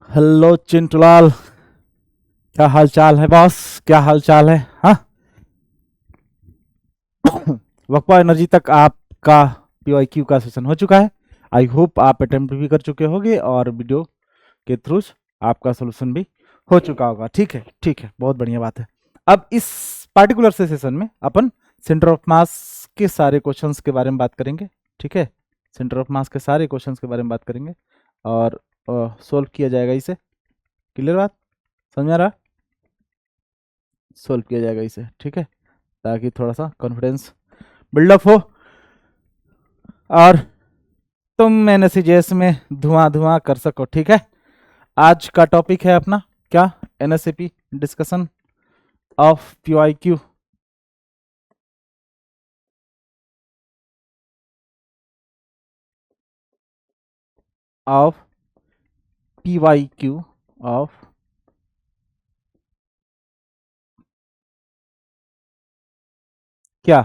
Hello चिंटूलाल, क्या हाल चाल है बॉस? क्या हाल चाल है? हाँ। वक्फा एनर्जी तक आपका पीवाईक्यू का सेशन हो चुका है। आई होप आप अटेम्प्ट भी कर चुके होंगे और वीडियो के थ्रू आपका सोल्यूशन भी हो चुका होगा। ठीक है, ठीक है, बहुत बढ़िया बात है। अब इस पार्टिकुलर से सेशन में अपन सेंटर ऑफ मास के सारे क्वेश्चंस के बारे में बात करेंगे। ठीक है, सेंटर ऑफ मास के सारे क्वेश्चंस के बारे में बात करेंगे और सोल्व किया जाएगा इसे। क्लियर बात? समझ आ रहा? सोल्व किया जाएगा इसे, ठीक है, ताकि थोड़ा सा कॉन्फिडेंस बिल्डअप हो और तुम एनएससीजेएस में धुआं धुआं कर सको। ठीक है, आज का टॉपिक है अपना क्या? NSAP discussion of PYQ. Of PYQ of क्या?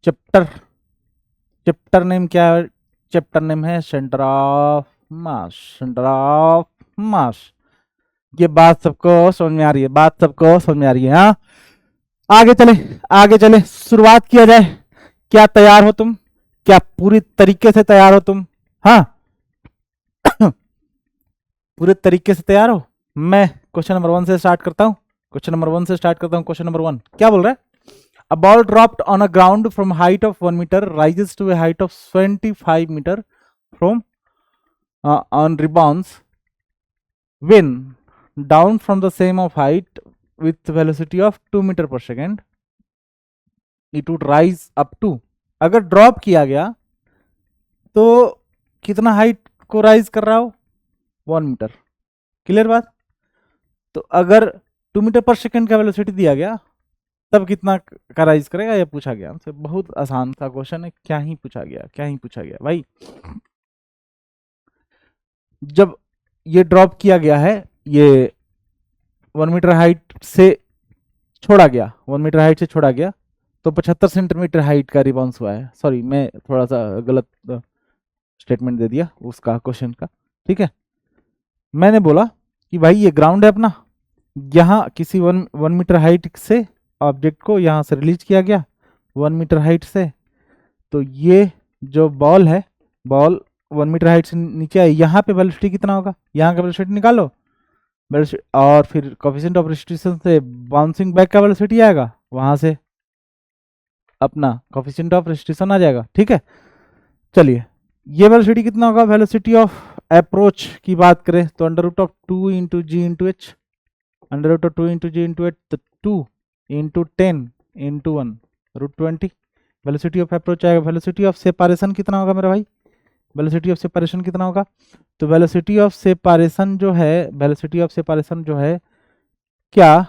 चैप्टर चैप्टर नेम क्या है? चैप्टर नेम है centre of mass. Centre of मास। ये बात सबको समझ में आ रही है? बात सबको समझ में आ रही है? हाँ, आगे चले, आगे चले, शुरुआत किया जाए। क्या तैयार हो तुम? क्या पूरी तरीके से तैयार हो तुम? हाँ। पूरे तरीके से तैयार हो? मैं क्वेश्चन नंबर 1 से स्टार्ट करता हूं। क्वेश्चन नंबर 1 क्या बोल रहा है? A ball dropped on a ground from height of 1 meter rises to a height of 25 meter from on rebounds when down from the same of height with velocity of 2 meter per second it would rise up to। अगर drop किया गया तो कितना height को rise कर रहा हो? 1 metre. Clear बात? तो अगर 2 मीटर पर सेकंड का वेलोसिटी दिया गया तब कितना का राइज करेगा? ये पूछा गया हमसे। बहुत आसान सा क्वेश्चन है। क्या ही पूछा गया, क्या ही पूछा गया भाई। जब ये ड्रॉप किया गया है, ये 1 मीटर हाइट से छोड़ा गया, 1 मीटर हाइट से छोड़ा गया, तो 75 सेंटीमीटर हाइट का रिबाउंस हुआ है। सॉरी, मैं थोड़ा सा गलत स्टेटमेंट दे दिया उसका, क्वेश्चन का। ठीक है, मैंने बोला कि भाई ये ग्राउंड है अपना, यहाँ किसी वन मीटर हाइट से ऑब्जेक्ट को यहाँ से रिलीज किया गया 1 मीटर हाइट से। तो ये जो बॉल है, बॉल 1 मीटर हाइट से नीचे आई, यहाँ पे वेलोसिटी कितना होगा? यहाँ का वेलोसिटी निकालो, और फिर कोफिशिएंट ऑफ रेस्ट्रिक्शन से बाउंसिंग बैक का वेलोसिटी आएगा, वहां से अपना कोफिशिएंट ऑफ रेस्ट्रिक्शन आ जाएगा। ठीक है, चलिए, ये वेलोसिटी कितना होगा? वेलोसिटी ऑफ अप्रोच की बात करें तो under root of 2 into ji into H, under root of 2 into ji into H, तो 2 into 10 into 1 root 20 velocity of approach आएगा। वेलोसिटी ऑफ सेपारेशन कितना होगा मेरा भाई? वेलोसिटी ऑफ सेपारेशन कितना होगा? तो वेलोसिटी ऑफ सेपारेशन जो है, वेलोसिटी ऑफ सेपारेशन जो है क्या?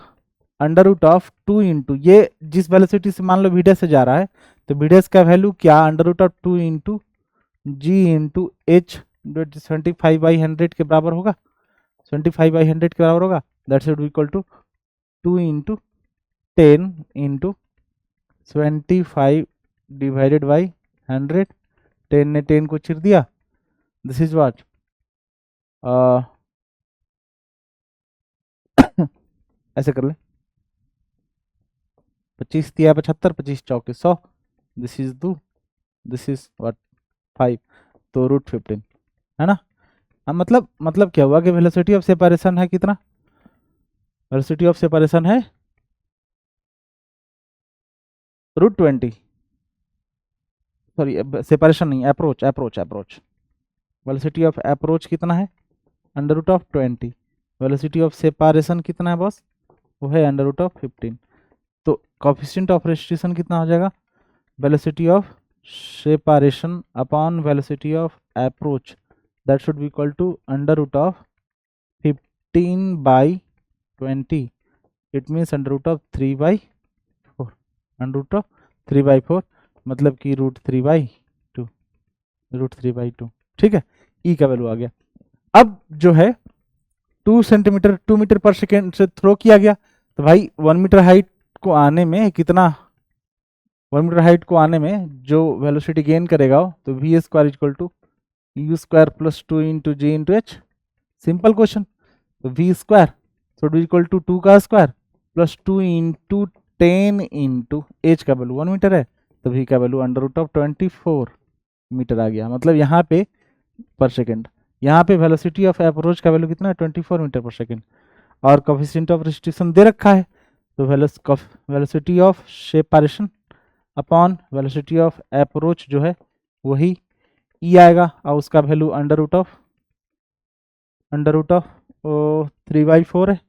अंडर रूट ऑफ 2 इंटू, ये जिस वेलोसिटी से मान लो वी डैश से जा रहा है, तो वी डैश का वैल्यू क्या? Under root of 2 into ji into H, जो 75/100 के बराबर होगा। 75/100 के बराबर होगा। That should equal to 2 into 10 into 25 divided by 100। 10 ने 10 को चिर दिया। दिस इज व्हाट, ऐसे कर ले, 25 दिया 75, 25 चौके 100। This is 2, this is what 5, तो रूट 15 है ना। हाँ, मतलब क्या हुआ कि वेलोसिटी ऑफ सेपरेशन है कितना? वेलोसिटी ऑफ सेपरेशन है रूट 20। सॉरी, सेपरेशन नहीं, approach, approach. Velocity of approach कितना है? Under root of 20। Velocity of separation कितना है बॉस? वो है अंडर रूट ऑफ 15। तो कोफिशिएंट ऑफ रेस्ट्रिक्शन कितना हो जाएगा? Velocity of separation upon velocity of approach, that should be equal to under root of 15/20। It means under root of 3/4, under root of 3/4, मतलब कि रूट 3/2। ठीक है, ई का वैल्यू आ गया। अब जो है 2 मीटर पर सेकेंड से थ्रो किया गया, तो भाई 1 मीटर हाइट को आने में कितना? 1 मीटर हाइट को आने में जो वेलोसिटी गेन करेगा, तो v square equal to u square plus 2 into ji into h. Simple question. तो v square should be equal to 2 का square plus 2 into 10 into h का वैल्यू 1 मीटर है, तो v का वैल्यू अंडर रूट ऑफ 24 मीटर आ गया। मतलब यहाँ पे पर सेकेंड, यहाँ पे वेलोसिटी ऑफ अप्रोच का वैल्यू कितना है 24 मीटर पर सेकेंड, और कोफिशिएंट ऑफ रेस्ट्रिक्शन दे रखा है, तो velocity of separation upon velocity of approach जो है वही ई आएगा, और उसका वैल्यू अंडर रूट ऑफ 3/4 है,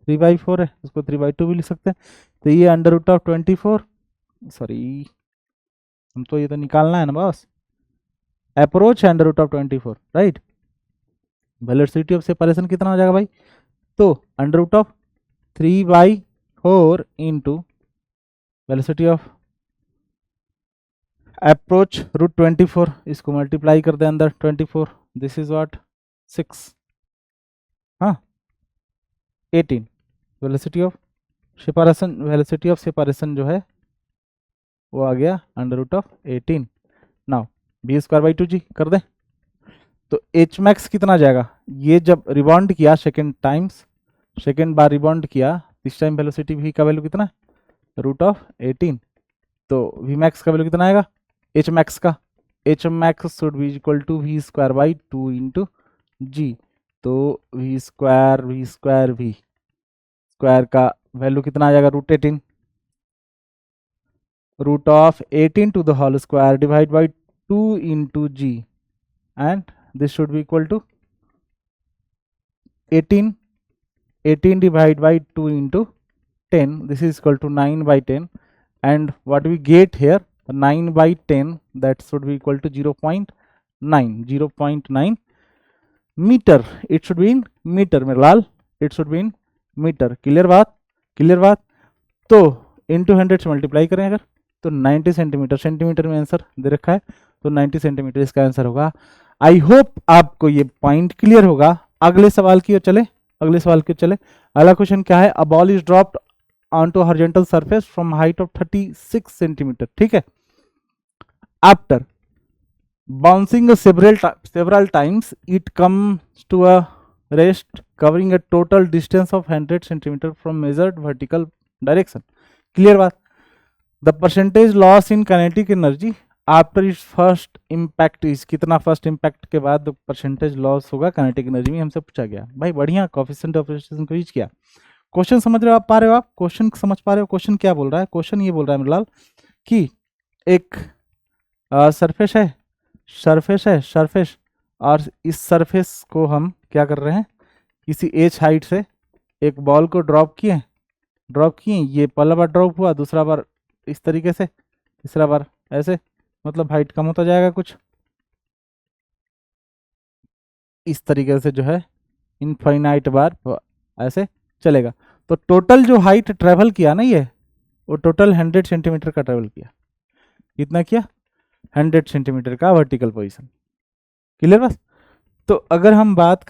3/4 है, उसको 3/2 भी लिख सकते हैं। तो ये अंडर रूट ऑफ 24, सॉरी हम तो ये तो निकालना है ना बॉस, अप्रोच है under root of 24, right. Velocity of separation कितना हो जाएगा भाई, तो under root of 3/4 into velocity of approach root 24, इसको मल्टीप्लाई कर दे अंदर 24, दिस इज व्हाट 6, हाँ 18। वेलोसिटी ऑफ सेपरेशन जो है वो आ गया under root of 18। Now B square by 2g कर दे, तो एच मैक्स कितना जाएगा, ये जब रिबाउंड किया सेकेंड बार रिबाउंड किया, इस टाइम वेलोसिटी v का वैल्यू कितना है रूट ऑफ 18, तो v मैक्स का वैल्यू कितना आएगा h max should be equal to v square by 2 into g, तो v स्क्वायर का वैल्यू कितना आ जाएगा root of 18 to the whole square divide by 2 into g, and this should be equal to 18 divided by 2 into 10, this is equal to 9/10, and what we get here 9/10, that should be equal to 0.9 meter, it should be in meter मेरे लाल, it should be in meter। Clear बात। तो into 100 से multiply करें अगर, तो 90 centimetre में answer दे रखा है, तो 90 सेंटीमीटर इसका आंसर होगा। आई होप आपको ये पॉइंट क्लियर होगा। अगले सवाल की ओर चले। अगला क्वेश्चन क्या है, a ball is dropped onto horizontal surface from height of 36 centimetre, ठीक है। After bouncing several times it comes to a rest covering a total distance of 100 centimetre from measured vertical direction. Clear बात। The percentage loss in kinetic energy after its first impact is, कितना first impact के बाद percentage loss होगा kinetic energy में, हमसे पूछा गया। भाई बढ़िया, कोएफिशिएंट ऑफ रेस्ट्रिक्शन को यूज किया। क्वेश्चन समझ रहे हो आप, क्वेश्चन समझ पा रहे हो। क्वेश्चन क्या बोल रहा है, क्वेश्चन ये बोल रहा है मेरे लाल कि एक सरफेस है, और इस सरफेस को हम क्या कर रहे हैं, किसी एच हाइट से एक बॉल को ड्रॉप किए, ये पहला बार ड्रॉप हुआ, दूसरा बार इस तरीके से, तीसरा बार ऐसे, मतलब हाइट कम होता जाएगा कुछ इस तरीके से जो है, इनफाइनाइट बार ऐसे चलेगा। तो टोटल जो हाइट ट्रेवल किया ना, ये वो टोटल 100 सेंटीमीटर का ट्रेवल किया। कितना किया, 100 सेंटीमीटर का वर्टिकल पोजीशन। क्लियर बस। तो अगर हम बात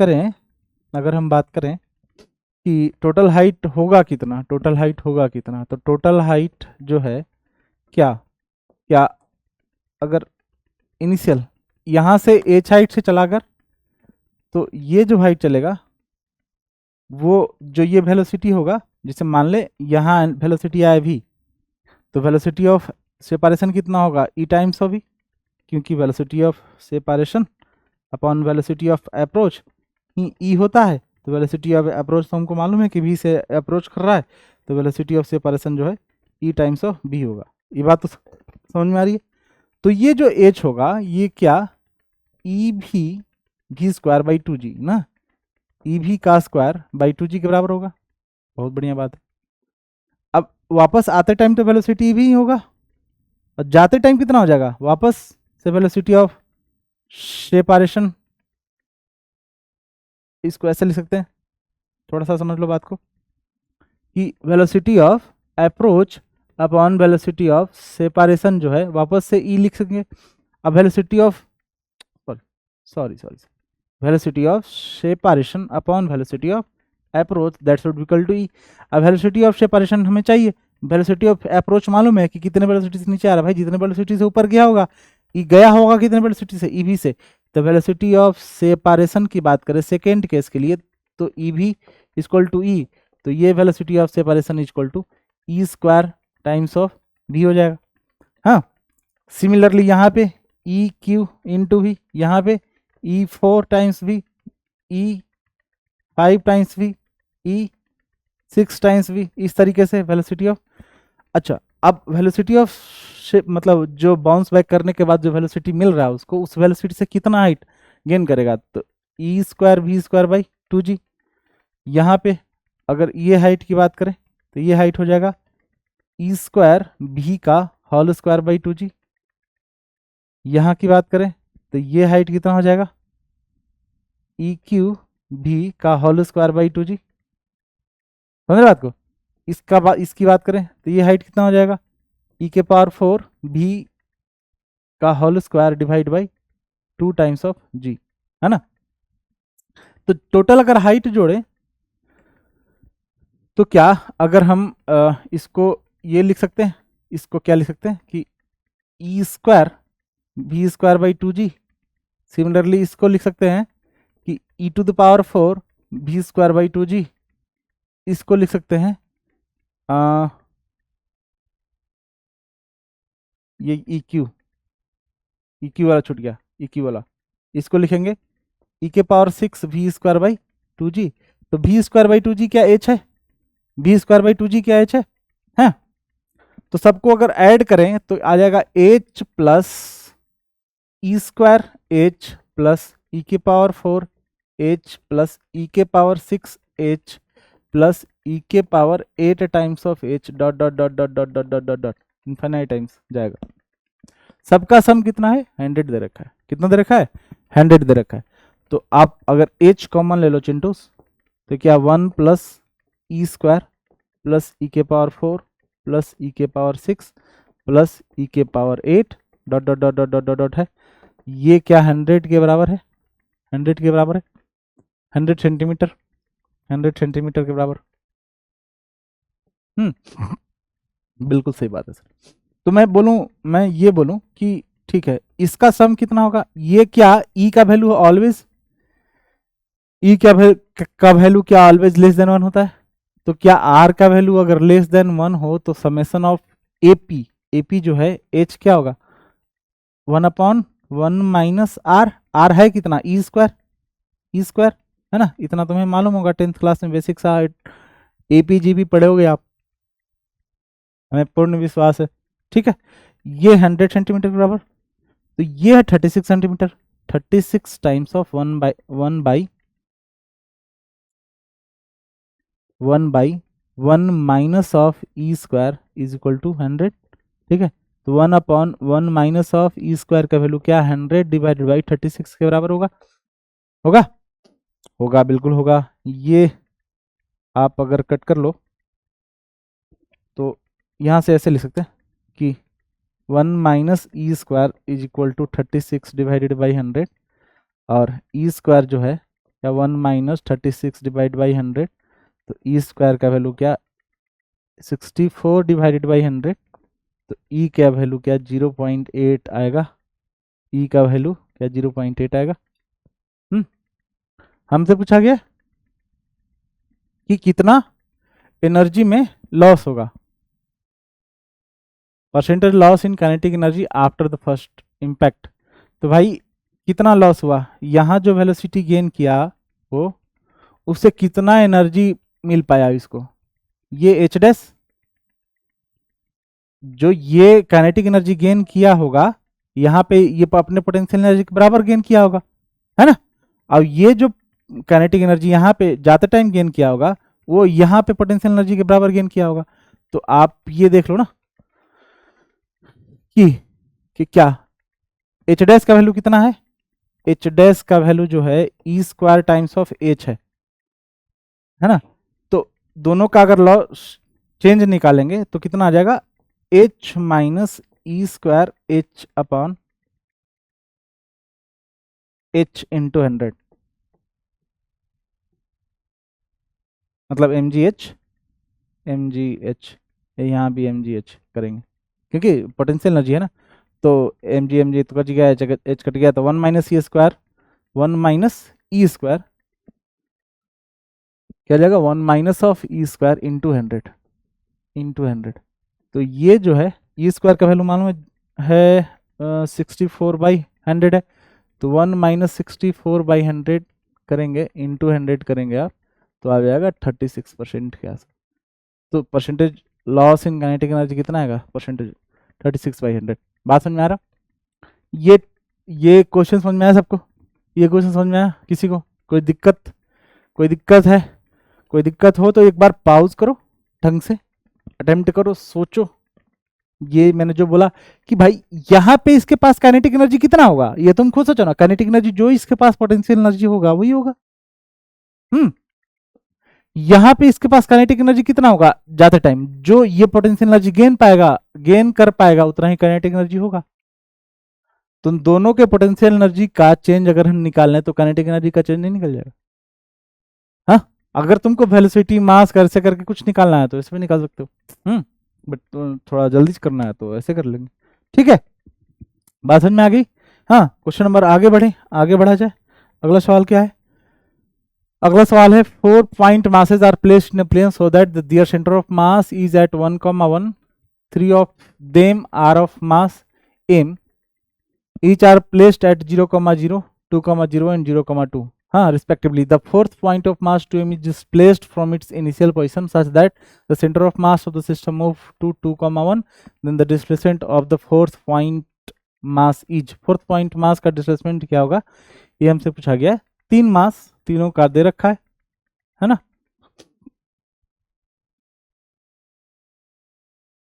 करें कि टोटल हाइट होगा कितना, तो टोटल हाइट जो है क्या अगर इनिशियल यहाँ से एच हाइट से चला कर, तो ये जो हाइट चलेगा वो जो ये वेलोसिटी होगा, जिसे मान ले यहाँ वेलोसिटी आए भी, तो वेलोसिटी ऑफ सेपरेशन कितना होगा ई टाइम्स ऑफ वी, क्योंकि velocity of separation upon velocity of approach ही ई होता है। तो वेलोसिटी ऑफ अप्रोच तो हमको मालूम है कि वी से अप्रोच कर रहा है, तो वेलोसिटी ऑफ सेपरेशन जो है ई टाइम्स ऑफ बी होगा। ये बात तो समझ में आ रही है। तो ये जो एच होगा ये क्या, ई भी स्क्वायर बाई 2g ना, ई भी का स्क्वायर बाई 2g के बराबर होगा। बहुत बढ़िया बात है। अब वापस आते टाइम तो वेलोसिटी ई भी ही होगा, और जाते टाइम कितना हो जाएगा वापस से वेलोसिटी ऑफ सेपरेशन, इसको ऐसे लिख सकते हैं, थोड़ा सा समझ लो बात को, कि velocity of approach upon velocity of separation जो है वापस से ई लिख सकेंगे। अब velocity of velocity of separation upon velocity of approach that should be equal to e. अब वेलोसिटी ऑफ सेपरेशन हमें चाहिए, वेलोसिटी ऑफ अप्रोच मालूम है कि कितने वेलोसिटी से नीचे आ रहा है। भाई जितने वेलोसिटी से ऊपर गया होगा, ई गया होगा कितने वेलोसिटी से, ई भी से, द वेलोसिटी ऑफ सेपरेशन की बात करें सेकेंड केस के लिए, तो ई भी इक्वल टू ई, तो ये velocity of separation equal to E square times of V हो जाएगा। हाँ, सिमिलरली यहाँ पे ई क्यू इंटू वी, यहाँ पे E 4 times V, E 5 times V, E 6 times V, इस तरीके से वेलोसिटी ऑफ। अच्छा, अब वेलोसिटी ऑफ मतलब जो बाउंस बैक करने के बाद जो वेलोसिटी मिल रहा है उसको, उस वेलोसिटी से कितना हाइट गेन करेगा, तो e square v square by 2g। यहाँ पे अगर ये हाइट की बात करें तो ये हाइट हो जाएगा ई स्क्वायर भी का होल स्क्वायर बाई 2g। यहाँ की बात करें तो ये हाइट कितना हो जाएगा, ई क्यू भी का होल स्क्वायर बाई 2g। समझ बात को। इसकी बात करें तो ये हाइट कितना हो जाएगा, ई के पावर 4 भी का whole square divide by 2 times of g, है ना। तो टोटल अगर हाइट जोड़े तो क्या, अगर हम इसको ये लिख सकते हैं, इसको क्या लिख सकते हैं कि ई स्क्वायर भी स्क्वायर बाई 2g। सिमिलरली इसको लिख सकते हैं कि ई टू द पावर 4 भी स्क्वायर बाई 2g। इसको लिख सकते हैं ये ई क्यू वाला छूट गया, ई क्यू वाला, इसको लिखेंगे ई के पावर 6 भी स्क्वायर बाई 2g। तो भी स्क्वायर बाई 2g क्या एच है, भी स्क्वायर बाई 2g क्या एच है। तो सबको अगर ऐड करें तो आ जाएगा एच प्लस ई स्क्वायर एच प्लस ई के पावर 4 एच प्लस ई के पावर 6 एच प्लस ई के power 8 times of H dot dot dot dot dot dot dot dot dot infinite times जाएगा। सबका सम कितना है, 100 दे रखा है। कितना दे रखा है, 100 दे रखा है। तो आप अगर h कॉमन ले लो चिंटूस, तो क्या 1 प्लस ई स्क्वायर प्लस ई के पावर 4 प्लस ई के पावर 6 प्लस ई के power 8 dot dot dot dot dot dot dot है। ये क्या 100 के बराबर है, 100 के बराबर है, 100 सेंटीमीटर, 100 सेंटीमीटर के बराबर। बिल्कुल सही बात है सर। तो मैं ये बोलूं कि ठीक है, इसका सम कितना होगा, ये क्या ई का वैल्यू ऑलवेज, ई का वैल्यू क्या ऑलवेज लेस देन 1 होता है। तो क्या आर का वैल्यू अगर लेस देन 1 हो तो समेशन ऑफ एपी, एपी जो है एच क्या होगा 1/1 माइनस आर। आर है कितना, ई स्क्वायर, ई स्क्वायर है ना, इतना तुम्हें मालूम होगा 10th क्लास में बेसिक सा एपीजी भी पढ़े होगे आप, हमें पूर्ण विश्वास है। ठीक है, ये 100 सेंटीमीटर के बराबर, तो ये है 36 centimetre, 36 times of 1 by 1 minus of E square is equal to 100। ठीक है, तो 1/1 माइनस ऑफ ई स्क्वायर का वैल्यू क्या 100 डिवाइडेड बाई 36 के बराबर होगा, होगा होगा बिल्कुल होगा। ये आप अगर कट कर लो तो यहाँ से ऐसे लिख सकते हैं कि 1 minus E square is equal to 36 divided by 100, और ई स्क्वायर जो है क्या 1 माइनस 36 डिवाइड बाई 100, तो ई स्क्वायर का वैल्यू क्या 64 डिवाइडेड बाई 100, तो ई का वैल्यू क्या 0.8 आएगा, ई का वैल्यू क्या 0.8 आएगा। हमसे पूछा गया कि कितना एनर्जी में लॉस होगा, percentage loss in kinetic energy after the first impact. तो भाई कितना लॉस हुआ, यहाँ जो वेलोसिटी गेन किया वो उससे कितना एनर्जी मिल पाया इसको, ये एच डैश जो ये काइनेटिक एनर्जी गेन किया होगा यहाँ पे ये अपने पोटेंशियल एनर्जी के बराबर गेन किया होगा, है ना। अब ये जो काइनेटिक एनर्जी यहाँ पे जाते टाइम गेन किया होगा वो यहाँ पे पोटेंशियल एनर्जी के बराबर गेन किया होगा। तो आप ये देख लो ना कि क्या एच डैश का वैल्यू कितना है, एच डैश का वैल्यू जो है ई स्क्वायर टाइम्स ऑफ एच है ना। तो दोनों का अगर लॉ चेंज निकालेंगे तो कितना आ जाएगा एच माइनस ई square h upon h into 100, मतलब एम जी एच, यहाँ भी एम जी एच करेंगे क्योंकि पोटेंशियल एनर्जी है ना। तो एम जी तो कट गया, एच कट गया, तो 1 minus E square 1 minus E square, क्या जाएगा 1 minus of E square into 100। तो ये जो है ई स्क्वायर का वैल्यू मालूम है 64/100 है, तो 1 माइनस 64/100 करेंगे इंटू 100 करेंगे आप, तो आ जाएगा 36% के आसपास। तो percentage loss in kinetic energy कितना आएगा, परसेंटेज 36/100। बात समझ में आ रहा? ये क्वेश्चन समझ में आया सबको? ये क्वेश्चन समझ में आया किसी को? कोई दिक्कत है? कोई दिक्कत हो तो एक बार पॉज करो, ढंग से अटेम्प्ट करो, सोचो। ये मैंने जो बोला कि भाई यहाँ पे इसके पास काइनेटिक एनर्जी कितना होगा, ये तुम खुद सोचो ना। काइनेटिक एनर्जी जो इसके पास पोटेंशियल एनर्जी होगा वही होगा। यहाँ पे इसके पास काइनेटिक एनर्जी कितना होगा, जाते टाइम जो ये पोटेंशियल एनर्जी गेन कर पाएगा उतना ही काइनेटिक एनर्जी होगा। तो दोनों के पोटेंशियल एनर्जी का चेंज अगर हम निकाल लें तो काइनेटिक एनर्जी का चेंज नहीं निकल जाएगा? अगर तुमको वेलोसिटी मास ऐसे करके कुछ निकालना है तो इसमें निकाल सकते हो, बट थोड़ा जल्दी करना है तो ऐसे कर लेंगे। ठीक है, बात समझ में आ गई? हाँ, क्वेश्चन नंबर आगे बढ़ा जाए। अगला सवाल क्या है? अगला सवाल है 4 point masses are placed in a plane so that their centre of mass is at 1,1, 3 of them are of mass m, each are placed at 0,0, 2,0 and 0,2, respectively. The fourth point of mass 2m is displaced from its initial position such that the center of mass of the system move to 2,1. Then the displacement of the fourth point mass is, fourth point mass का displacement क्या होगा, ये हमसे पूछा गया है। 3 मास, तीनों का दे रखा है ना,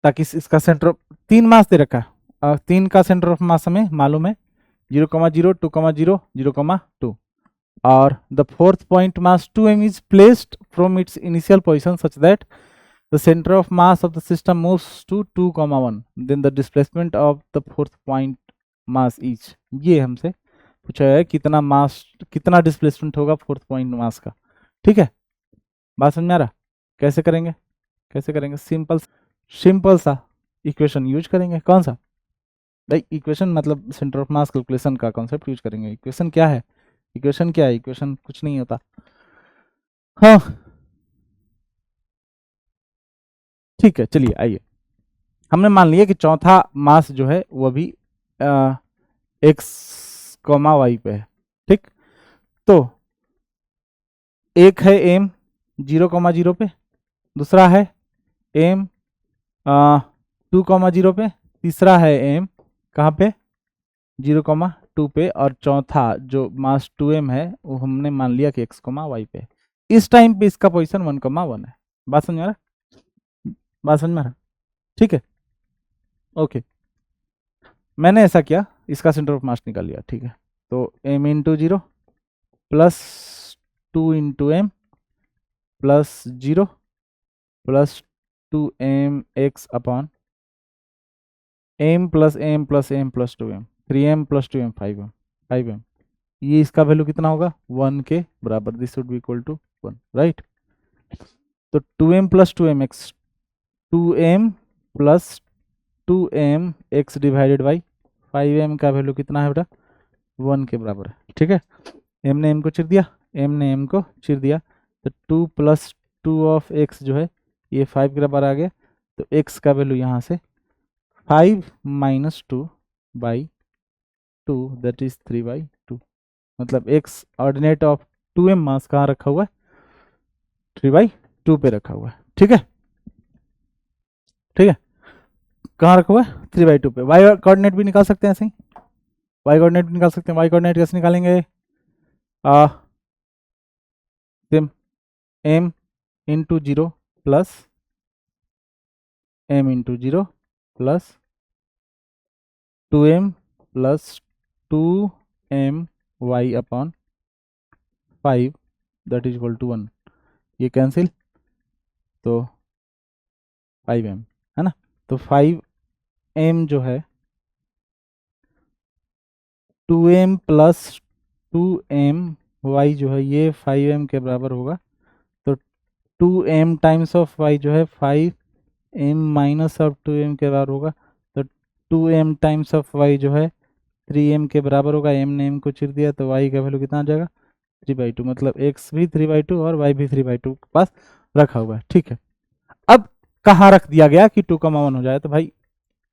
ताकि इसका सेंटर, 3 मास दे रखा है, 3 का सेंटर ऑफ मास हमें मालूम है 0,0, 2,0, 0,2, और the fourth point mass 2m is placed from its initial position such that the center of mass of the system moves to 2,1. then the displacement of the fourth point mass is, ये हमसे पूछा है कितना मास, कितना displacement होगा fourth point mass का। ठीक है, बात समझ में आ रहा? कैसे करेंगे? सिंपल सा इक्वेशन यूज करेंगे। कौन सा भाई? इक्वेशन मतलब सेंटर ऑफ मास कैलकुलेशन का कॉन्सेप्ट यूज करेंगे। इक्वेशन क्या है? इक्वेशन कुछ नहीं होता। हाँ ठीक है, चलिए आइए, हमने मान लिया कि चौथा मास जो है वो भी x, y पे है। ठीक, तो एक है m 0,0 पे, दूसरा है m 2,0 पे, तीसरा है m कहाँ पे 0,2 पे, और चौथा जो मास 2m है वो हमने मान लिया कि x, y पे। इस टाइम पे इसका पोजीशन 1,1 है। बात समझ में आ रहा? ठीक है, ओके, मैंने ऐसा किया, इसका सेंटर ऑफ मास निकाल लिया। ठीक है, तो m into 0 plus 2 into m plus 0 plus 2m x upon m plus m plus m plus 2m, 3m plus 2m 5m, ये इसका वैल्यू कितना होगा 1 के बराबर। This should be equal to 1, right? तो 2m plus 2m x, 2m plus 2m x divided by 5m का value कितना है बेटा 1 के बराबर है। ठीक है, m ने m को चिर दिया, m ने m को चिर दिया, तो 2 प्लस 2 ऑफ x जो है ये 5 के बराबर आ गया। तो x का वैल्यू यहाँ से 5 माइनस 2 बाई 2 दैट इज 3/2, मतलब x ऑर्डिनेट ऑफ 2m मास कहाँ रखा हुआ है 3/2 पे रखा हुआ है। ठीक है, कहाँ रखा हुआ है 3/2 पे। y कोऑर्डिनेट भी निकाल सकते हैं ऐसे ही, y कोऑर्डिनेट भी निकाल सकते हैं। y कोऑर्डिनेट कैसे निकालेंगे? m into 0 plus m into 0 plus 2m plus 2m y upon 5 that is equal to 1, ये कैंसिल, तो 5m है ना। तो 5m जो है 2m प्लस 2m y जो है ये 5m के बराबर होगा। तो 2m टाइम्स ऑफ y जो है 5m माइनस ऑफ 2m के बराबर होगा। तो 2m टाइम्स ऑफ y जो है 3m के बराबर होगा, m ने m को चिर दिया तो y का वैल्यू कितना आ जाएगा 3/2, मतलब x भी 3/2 और y भी 3/2 के पास रखा हुआ है। ठीक है, अब कहाँ रख दिया गया कि 2,1 हो जाए, तो भाई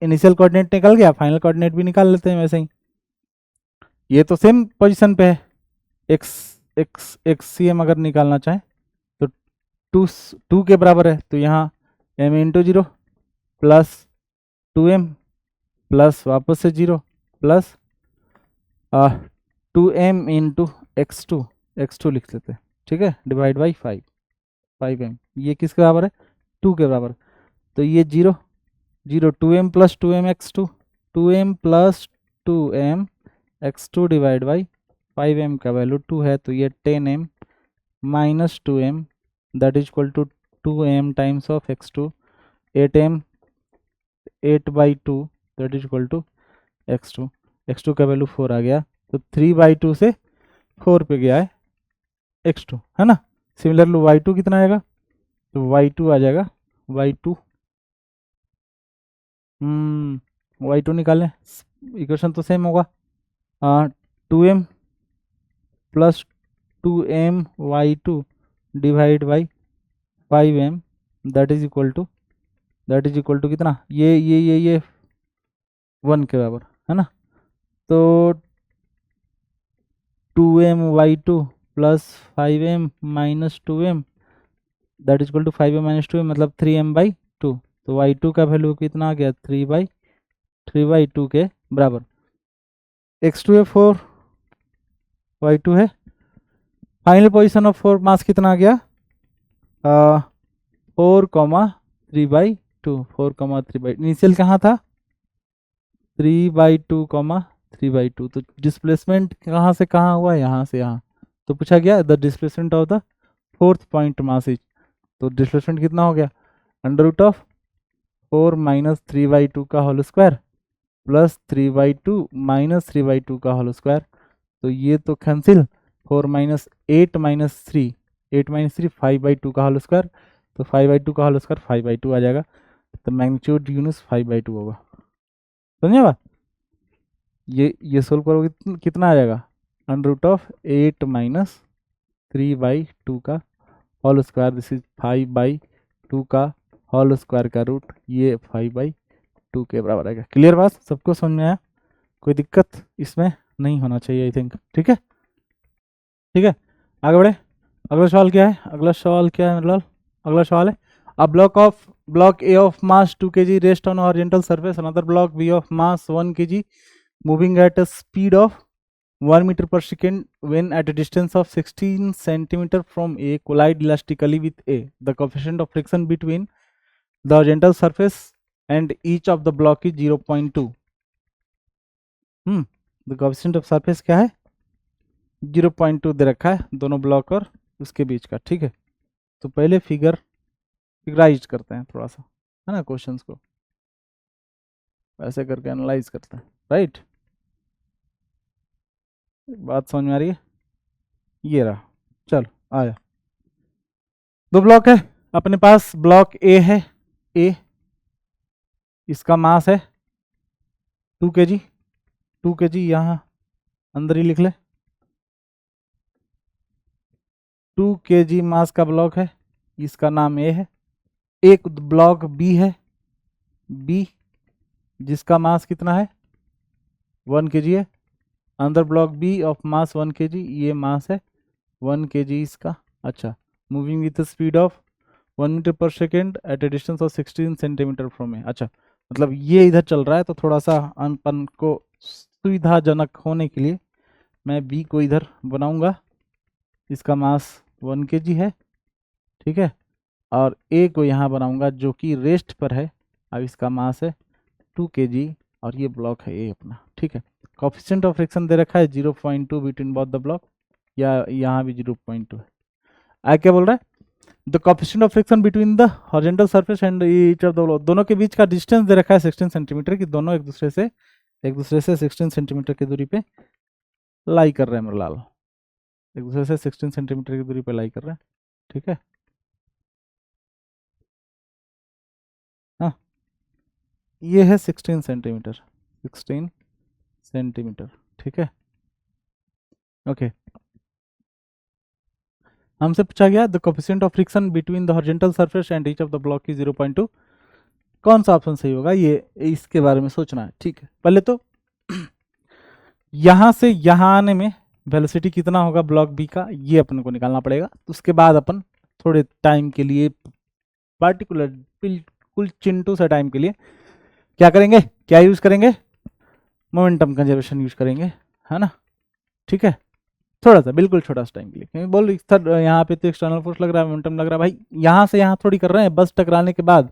इनिशियल कोऑर्डिनेट निकल गया, फाइनल कोऑर्डिनेट भी निकाल लेते हैं वैसे ही। ये तो सेम पोजीशन पे है, एक्स सी एम अगर निकालना चाहे तो 2 के बराबर है, तो यहाँ m into 0 plus 2m plus वापस से 0 plus 2m into x to लिख लेते हैं, ठीक है, डिवाइड बाई 5m, ये किसके बराबर है 2 के बराबर, तो ये 0 0 2m plus 2m x2 2m plus 2m x2 divide by 5m का वैल्यू 2 है, तो ये 10m minus 2m that is equal to 2m times of x2 8m 8/2 that is equal to x2 का वैल्यू 4 आ गया, तो 3/2 से 4 पे गया है x2, है ना। सिमिलरली y2 कितना आएगा, तो y2 आ जाएगा y2 y2 निकालें, इक्वेशन तो सेम होगा 2m plus 2m y2 divide by 5m that is equal to कितना, ये 1 के बराबर, है ना। तो 2m y2 plus 5m minus 2m that is equal to 5m minus 2m मतलब 3m/2, तो y2 का वैल्यू कितना आ गया 3/2 के बराबर, x2 है 4 y2 है, फाइनल पोजीशन ऑफ 4 मास कितना आ गया 4,3/2 4,3/2, इनिशियल कहाँ था 3/2 3/2, तो डिस्प्लेसमेंट कहाँ से कहाँ हुआ, यहाँ से यहाँ, तो पूछा गया the displacement of the fourth point mass is, तो डिस्प्लेसमेंट कितना हो गया अंडर रूट ऑफ 4 माइनस 3/2 का होल स्क्वायर प्लस 3/2 माइनस 3/2 का होल स्क्वायर, तो ये तो कैंसिल, 4 माइनस 8 माइनस 3 5/2 का होल स्क्वायर, तो 5/2 का होल स्क्वायर 5/2 आ जाएगा, तो मैग्नीट्यूड यूनिस 5/2 होगा, समझे बात। ये सोल्व करोगे कितना आ जाएगा अंडर रूट ऑफ 8 माइनस 3/2 का होल स्क्वायर, दिस इज 5/2 का होल स्क्वायर का रूट, ये 5/2 के बराबर आएगा। क्लियर बात, सबको समझ में आया, कोई दिक्कत इसमें नहीं होना चाहिए आई थिंक, ठीक है। ठीक है, आगे बढ़े, अगला सवाल क्या है, मतलब अगला सवाल है a block A of mass 2 kg rest on horizontal surface, another block B of mass 1 kg moving at a speed of 1 meter per second when at a distance of 16 centimeter from A collide elastically with A. The coefficient of friction between the horizontal surface and each of the block is 0.2. The coefficient of surface क्या है 0.2 दे रखा है दोनों block और उसके बीच का, ठीक है। तो पहले फिगराइज करते हैं थोड़ा सा, है ना, क्वेश्चंस को ऐसे करके एनालाइज करते हैं, राइट। बात समझ में आ रही है, ये रहा, चलो आया, दो ब्लॉक है अपने पास, ब्लॉक ए है, ए इसका मास है 2 kg, 2 kg यहाँ अंदर ही लिख ले, 2 kg मास का ब्लॉक है, इसका नाम ए है। एक ब्लॉक बी है, बी जिसका मास कितना है 1 kg है, अंदर block B of mass 1 kg, ये मास है 1 kg इसका, अच्छा, moving with speed of 1 metre per second at a distance of 16 centimetre from A. अच्छा, मतलब ये इधर चल रहा है, तो थोड़ा सा अपन को सुविधाजनक होने के लिए मैं बी को इधर बनाऊंगा, इसका मास 1 kg है, ठीक है, और ए को यहाँ बनाऊंगा जो कि रेस्ट पर है, अब इसका मास है 2 kg और ये ब्लॉक है ए अपना, ठीक है। कोएफिशिएंट ऑफ फ्रिक्शन दे रखा है 0.2 बिटवीन बोथ द ब्लॉक, या यहाँ भी 0.2 है। आगे क्या बोल रहा है the coefficient of friction between the horizontal surface and each of the block, दोनों के बीच का डिस्टेंस दे रखा है 16 सेंटीमीटर की, दोनों एक दूसरे से 16 सेंटीमीटर की दूरी पे लाई कर रहे हैं, मरलाल एक दूसरे से 16 सेंटीमीटर की दूरी पे लाई कर रहे हैं, ठीक है। हाँ, ये है 16 सेंटीमीटर, 16 सेंटीमीटर। ठीक है, ओके। हमसे पूछा गया the coefficient of friction between the horizontal surface and each of the block की 0.2, कौन सा ऑप्शन सही होगा, ये इसके बारे में सोचना है। ठीक है, पहले तो यहां से यहां आने में वेलोसिटी कितना होगा ब्लॉक बी का, ये अपन को निकालना पड़ेगा। उसके बाद अपन थोड़े टाइम के लिए, पार्टिकुलर बिल्कुल चिंटू सा टाइम के लिए क्या करेंगे, क्या यूज करेंगे, मोमेंटम कंजर्वेशन यूज करेंगे, है ना। ठीक है, थोड़ा सा बिल्कुल छोटा सा टाइम के लिए, क्योंकि बोल यहाँ पे तो एक्सटर्नल फोर्स लग रहा है, मोमेंटम लग रहा है, भाई यहाँ से यहाँ थोड़ी कर रहे हैं, बस टकराने के बाद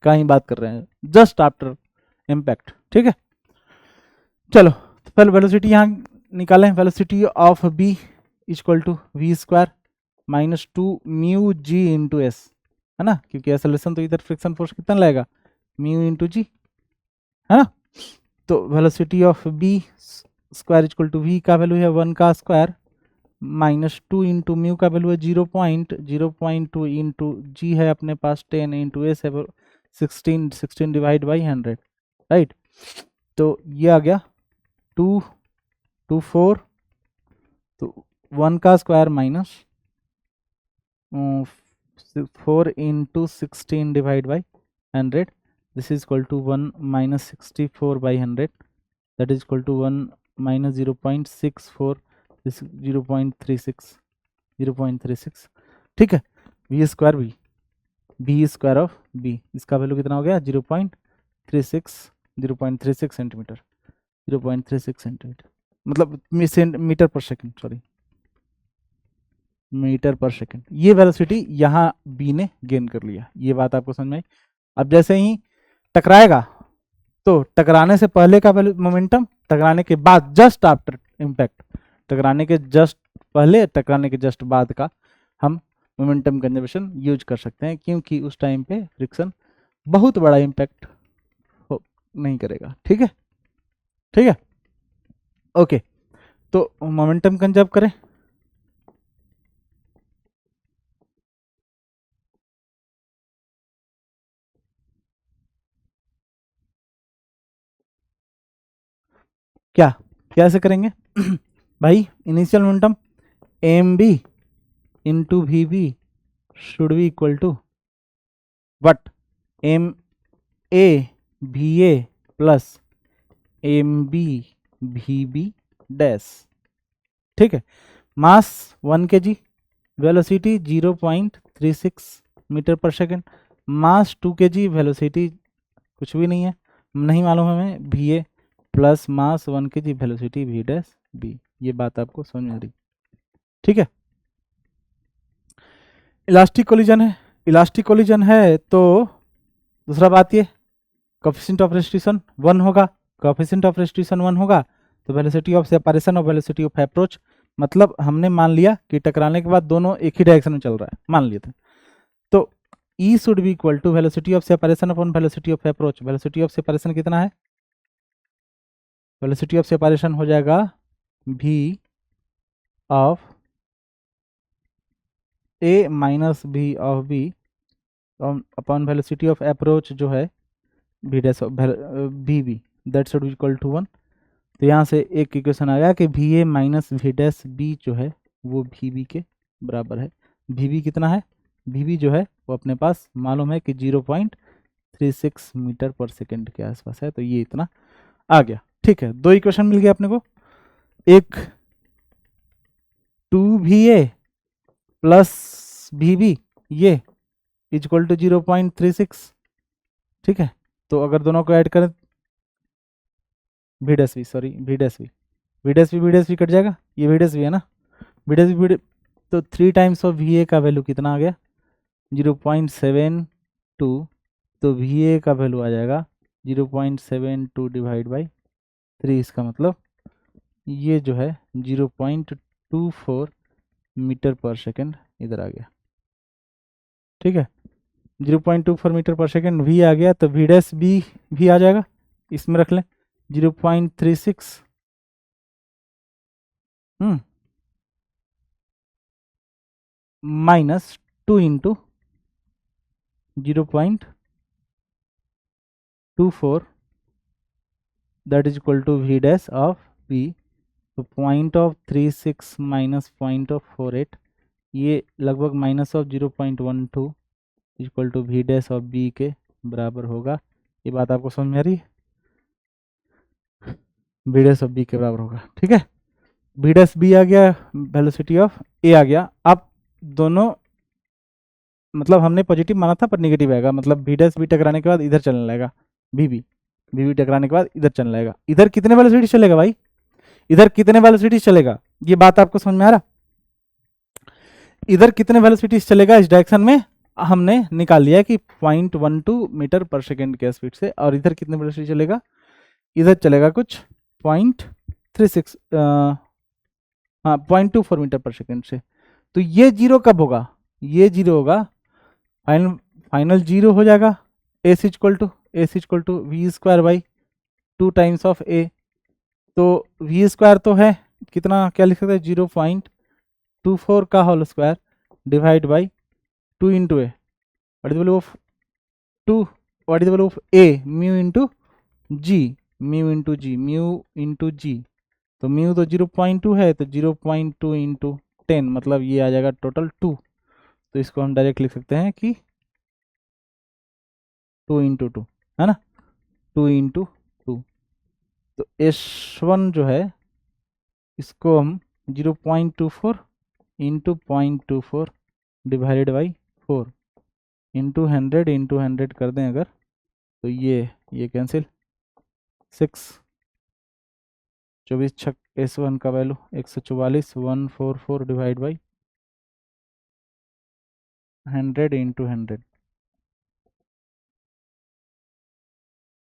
का ही बात कर रहे हैं, जस्ट आफ्टर इम्पैक्ट। ठीक है, चलो तो पहले वेलोसिटी यहाँ निकालें। Velocity of B equal to we square minus 2 mu G into S, है ना, क्योंकि एक्सेलरेशन तो इधर फ्रिक्शन फोर्स कितना लगेगा, म्यू इंटू जी, है ना। तो velocity of B square equal to V का वैल्यू है 1 का स्क्वायर माइनस 2 इंटू म्यू का वैल्यू है 0.2 इंटू जी है अपने पास 10 इंटू एस है 16 डिवाइड बाई 100, राइट। तो ये आ गया 2 2 4, तो 1 का square minus 4 into 16 divide by 100, this is equal to 1 minus 64 by 100, that is equal to 1 minus 0.64, this 0.36। ठीक है, V square B square of B, इसका वैल्यू कितना हो गया 0.36 सेंटीमीटर, 0.36 सेंटीमीटर मतलब metre per second, sorry metre per second. ये velocity यहाँ B ने गेन कर लिया, ये बात आपको समझ में आई। अब जैसे ही टकराएगा तो टकराने से पहले का मोमेंटम, टकराने के बाद जस्ट आफ्टर इम्पैक्ट, टकराने के जस्ट पहले, टकराने के जस्ट बाद का हम मोमेंटम कंजर्वेशन यूज कर सकते हैं, क्योंकि उस टाइम पे फ्रिक्शन बहुत बड़ा इम्पैक्ट नहीं करेगा। ठीक है, ठीक है, ओके। तो मोमेंटम कंजर्व करें, क्या कैसे करेंगे भाई, initial momentum M B into V B should be equal to what, M A V A plus M B V B dash. ठीक है, mass 1 kg, velocity 0.36 metre per second, mass 2 kg, velocity कुछ भी नहीं है, नहीं मालूम हमें, V A plus mass 1 kg, velocity V dash B. ये बात आपको समझ में आ रही। ठीक है, इलास्टिक कोलिजन है, इलास्टिक कोलिजन है तो दूसरा बात ये कोफिशिएंट ऑफ रेस्ट्रिक्शन 1 होगा, कोफिशिएंट ऑफ रेस्ट्रिक्शन 1 होगा तो वेलोसिटी ऑफ सेपरेशन और वेलोसिटी ऑफ अप्रोच, मतलब हमने मान लिया कि टकराने के बाद दोनों एक ही डायरेक्शन में चल रहा है, मान लिए थे। तो E should be equal to velocity of separation upon velocity of approach. Velocity of separation कितना है, वेलोसिटी ऑफ सेपरेशन हो जाएगा v of a minus v of b upon velocity of approach जो है v dash V B, that should be equal to 1। तो यहाँ से एक इक्वेशन आ गया कि V A minus V dash B जो है वो वी बी के बराबर है। वी बी कितना है, वी बी जो है वो अपने पास मालूम है कि 0.36 मीटर पर सेकेंड के आसपास है, तो ये इतना आ गया। ठीक है, दो इक्वेशन मिल गया अपने को, एक 2va प्लस वी बी ये इक्वल टू 0.36। ठीक है, तो अगर दोनों को ऐड करें V dash V, sorry V dash V, V dash V, V dash V cut जाएगा, ये वी डैश वी है ना, वी डैश वी, तो 3 टाइम्स ऑफ वी ए का वैल्यू कितना आ गया 0.72, तो वी ए का वैल्यू आ जाएगा 0.72 डिवाइड बाई 3, इसका मतलब ये जो है 0.24 मीटर पर सेकेंड इधर आ गया। ठीक है, 0.24 मीटर पर सेकेंड वी आ गया, तो वी डैश बी भी आ जाएगा, इसमें रख लें 0.36 minus 2 into 0.24 that is equal to v dash of b. तो point of 36 minus point of 48, ये लगभग minus of 0.12 equal to v dash of b के बराबर होगा। ये बात आपको समझ में आ रही है? वी डैश ऑफ बी के बराबर होगा, ठीक है। वी डैश बी आ गया, वेलोसिटी ऑफ ए आ गया। अब दोनों मतलब हमने पॉजिटिव माना था पर निगेटिव आएगा, मतलब वी डैश बी टकराने के बाद इधर चलने लगेगा, वी बी टकराने के बाद इधर चलने लगेगा। इधर कितने वेलोसिटी चलेगा भाई? इधर कितने वेलोसिटी चलेगा? ये बात आपको समझ में आ रहा? इधर कितने वेलोसिटी चलेगा इस डायरेक्शन में हमने निकाल लिया कि 0.12 मीटर पर सेकेंड के स्पीड से। और इधर कितने वेलोसिटी चलेगा? इधर चलेगा कुछ 0.36 हाँ 0.24 मीटर पर सेकेंड से। तो ये जीरो कब होगा? ये जीरो होगा, फाइनल जीरो हो जाएगा। S equal to we square by 2 times of a. तो वी स्क्वायर तो है कितना, क्या लिख सकते हैं, 0.24 का whole square divide by 2 into a. What is the value of 2? What is the value of a? Mu into g, mu into g. तो म्यू तो 0.2 है, तो 0.2 इंटू 10 मतलब ये आ जाएगा टोटल 2। तो इसको हम डायरेक्ट लिख सकते हैं कि 2 इंटू 2, है ना, 2 इंटू 2। तो S1 जो है इसको हम 0.24 इंटू 0.24 डिवाइडेड बाई 4 इंटू 100 कर दें अगर, तो ये कैंसिल, 6 24 छक S1 का वैल्यू 144 144 डिवाइड बाई 100 इंटू 100,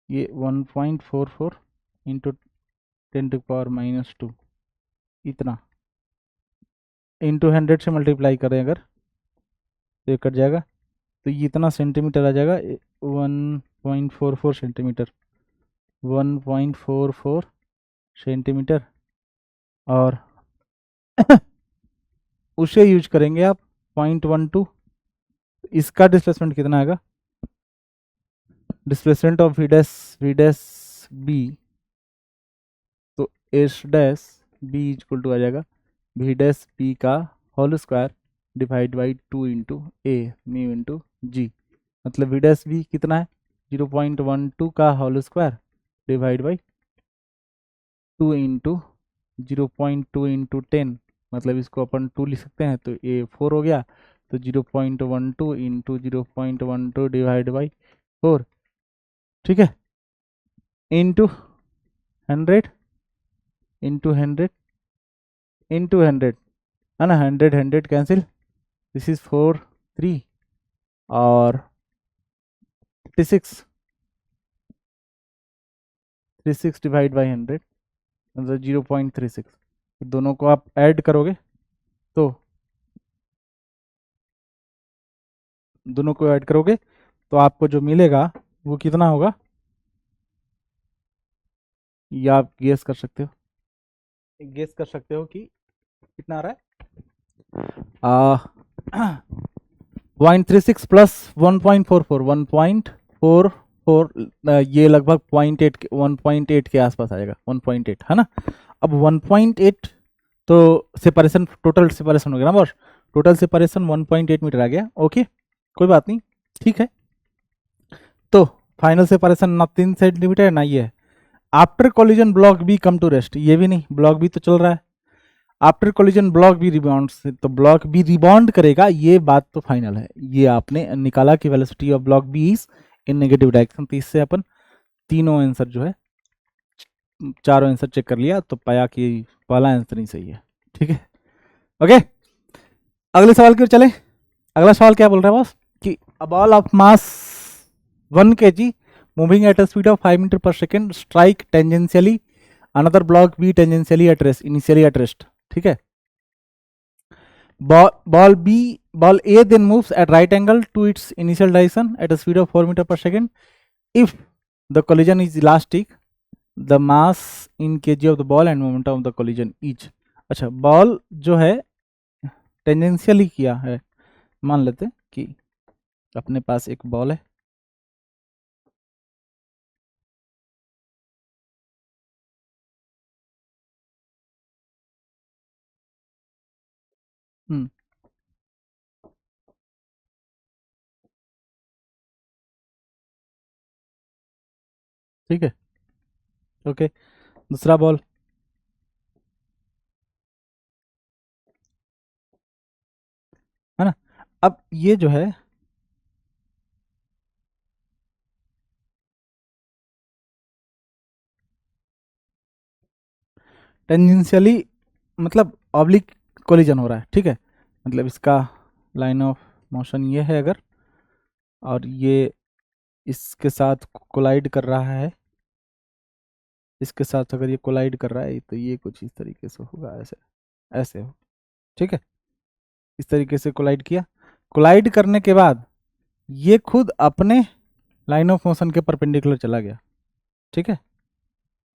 ये 1.44 इंटू 10⁻⁻2 इतना इंटू 100 से मल्टीप्लाई करें अगर तो ये कट जाएगा। तो ये इतना सेंटीमीटर आ जाएगा, 1.44 सेंटीमीटर, 1.44 सेंटीमीटर। और उसे यूज करेंगे आप 0.12, इसका डिस्प्लेसमेंट कितना आएगा? Displacement of V dash B, तो S dash B equal to आ जाएगा वी डैश बी का whole square divide by 2 into a mu into G. मतलब वी डैश बी कितना है? 0.12 का whole square divide by 2 into 0.2 into 10, मतलब इसको अपन 2 लिख सकते हैं, तो ये 4 हो गया। तो 0.12 इंटू 0.12 डिवाइड बाई 4, ठीक है, इंटू 100 इंटू 100 इंटू 100, है ना, 100 कैंसिल, दिस इज 4 3 और 36 डिवाइड बाई 100 मतलब 0.36। दोनों को आप ऐड करोगे तो आपको जो मिलेगा वो कितना होगा, ये आप गेस कर सकते हो। कि कितना आ रहा है? 0.36 प्लस 1.44 1.44, ये लगभग 1.8 के आसपास आएगा, 1.8 है ना। अब 1.8 तो सेपरेशन, टोटल सेपरेशन हो गया ना बॉस, टोटल सेपरेशन 1.8 मीटर आ गया। ओके कोई बात नहीं, ठीक है। तो फाइनल सेपरेशन ना 3 सेंटीमीटर ना ये है। After collision block B come to rest, ये भी नहीं, ब्लॉक बी तो चल रहा है। After collision block B rebound, तो ब्लॉक बी रिबाउंड करेगा, ये बात तो फाइनल है। ये आपने निकाला कि velocity of block B is in negative direction. तो इससे अपन तीनों आंसर जो है, चारों आंसर चेक कर लिया तो पाया कि पहला आंसर नहीं सही है, ठीक है। ओके अगले सवाल की ओर चले। अगला सवाल क्या बोल रहा है बॉस कि अ ball of mass 1 kg moving at a speed of 5 meter per second strike tangentially another block B tangentially at rest, initially at rest, ठीक है। ball A then moves at right angle to its initial direction at a speed of 4 meter per second. If the collision is elastic, the mass in kg of the ball and momentum of the collision each. अच्छा ball जो है tangentially किया है, मान लेते हैं कि अपने पास एक बॉल है, ठीक है, ओके। दूसरा बॉल, है ना। अब ये जो है टेंजेंशियली मतलब ऑब्लिक कोलिजन हो रहा है, ठीक है। मतलब इसका लाइन ऑफ मोशन ये है अगर, और ये इसके साथ कोलाइड कर रहा है, इसके साथ अगर ये कोलाइड कर रहा है तो ये कुछ इस तरीके से होगा, ऐसे ऐसे हो, ठीक है। इस तरीके से कोलाइड किया, कोलाइड करने के बाद ये खुद अपने लाइन ऑफ मोशन के परपेंडिकुलर चला गया, ठीक है।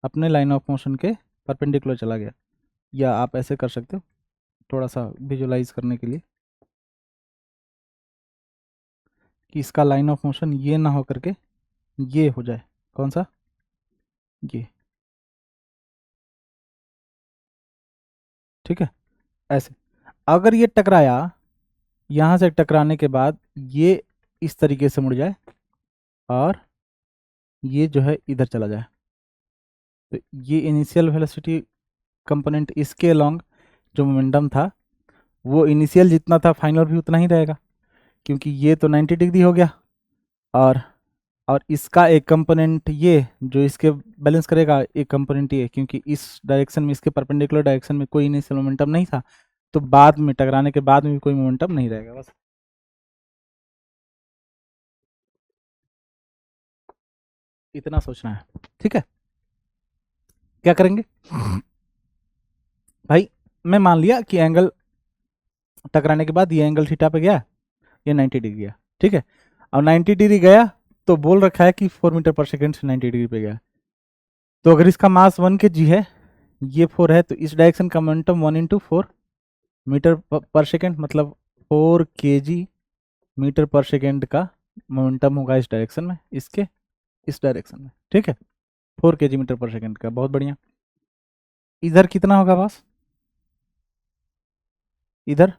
अपने लाइन ऑफ मोशन के परपेंडिकुलर चला गया, या आप ऐसे कर सकते हो थोड़ा सा विजुलाइज करने के लिए कि इसका लाइन ऑफ मोशन ये ना हो करके ये हो जाए, कौन सा, ये, ठीक है। ऐसे अगर ये टकराया, यहाँ से टकराने के बाद ये इस तरीके से मुड़ जाए और ये जो है इधर चला जाए, तो ये इनिशियल वेलोसिटी कंपोनेंट इसके अलोंग जो मोमेंटम था वो इनिशियल जितना था फाइनल भी उतना ही रहेगा, क्योंकि ये तो 90 डिग्री हो गया, और इसका एक कंपोनेंट ये जो इसके बैलेंस करेगा, एक कंपोनेंट ये, क्योंकि इस डायरेक्शन में, इसके परपेंडिकुलर डायरेक्शन में कोई इनिशियल मोमेंटम नहीं था, तो बाद में टकराने के बाद में भी कोई मोमेंटम नहीं रहेगा, बस इतना सोचना है, ठीक है। क्या करेंगे भाई, मैं मान लिया कि एंगल टकराने के बाद ये एंगल थीटा पे गया, ये 90 डिग्री गया, ठीक है। और 90 डिग्री गया तो बोल रखा है कि 4 मीटर पर सेकेंड से 90 डिग्री पे गया, तो अगर इसका मास 1 के जी है, ये 4 है, तो इस डायरेक्शन का momentum 1 into 4 metre per second, मतलब 4 के जी मीटर पर सेकेंड का मोमेंटम होगा इस डायरेक्शन में, इसके इस डायरेक्शन में, ठीक है। 4 के जी मीटर पर सेकेंड का, बहुत बढ़िया। इधर कितना होगा बस, इधर,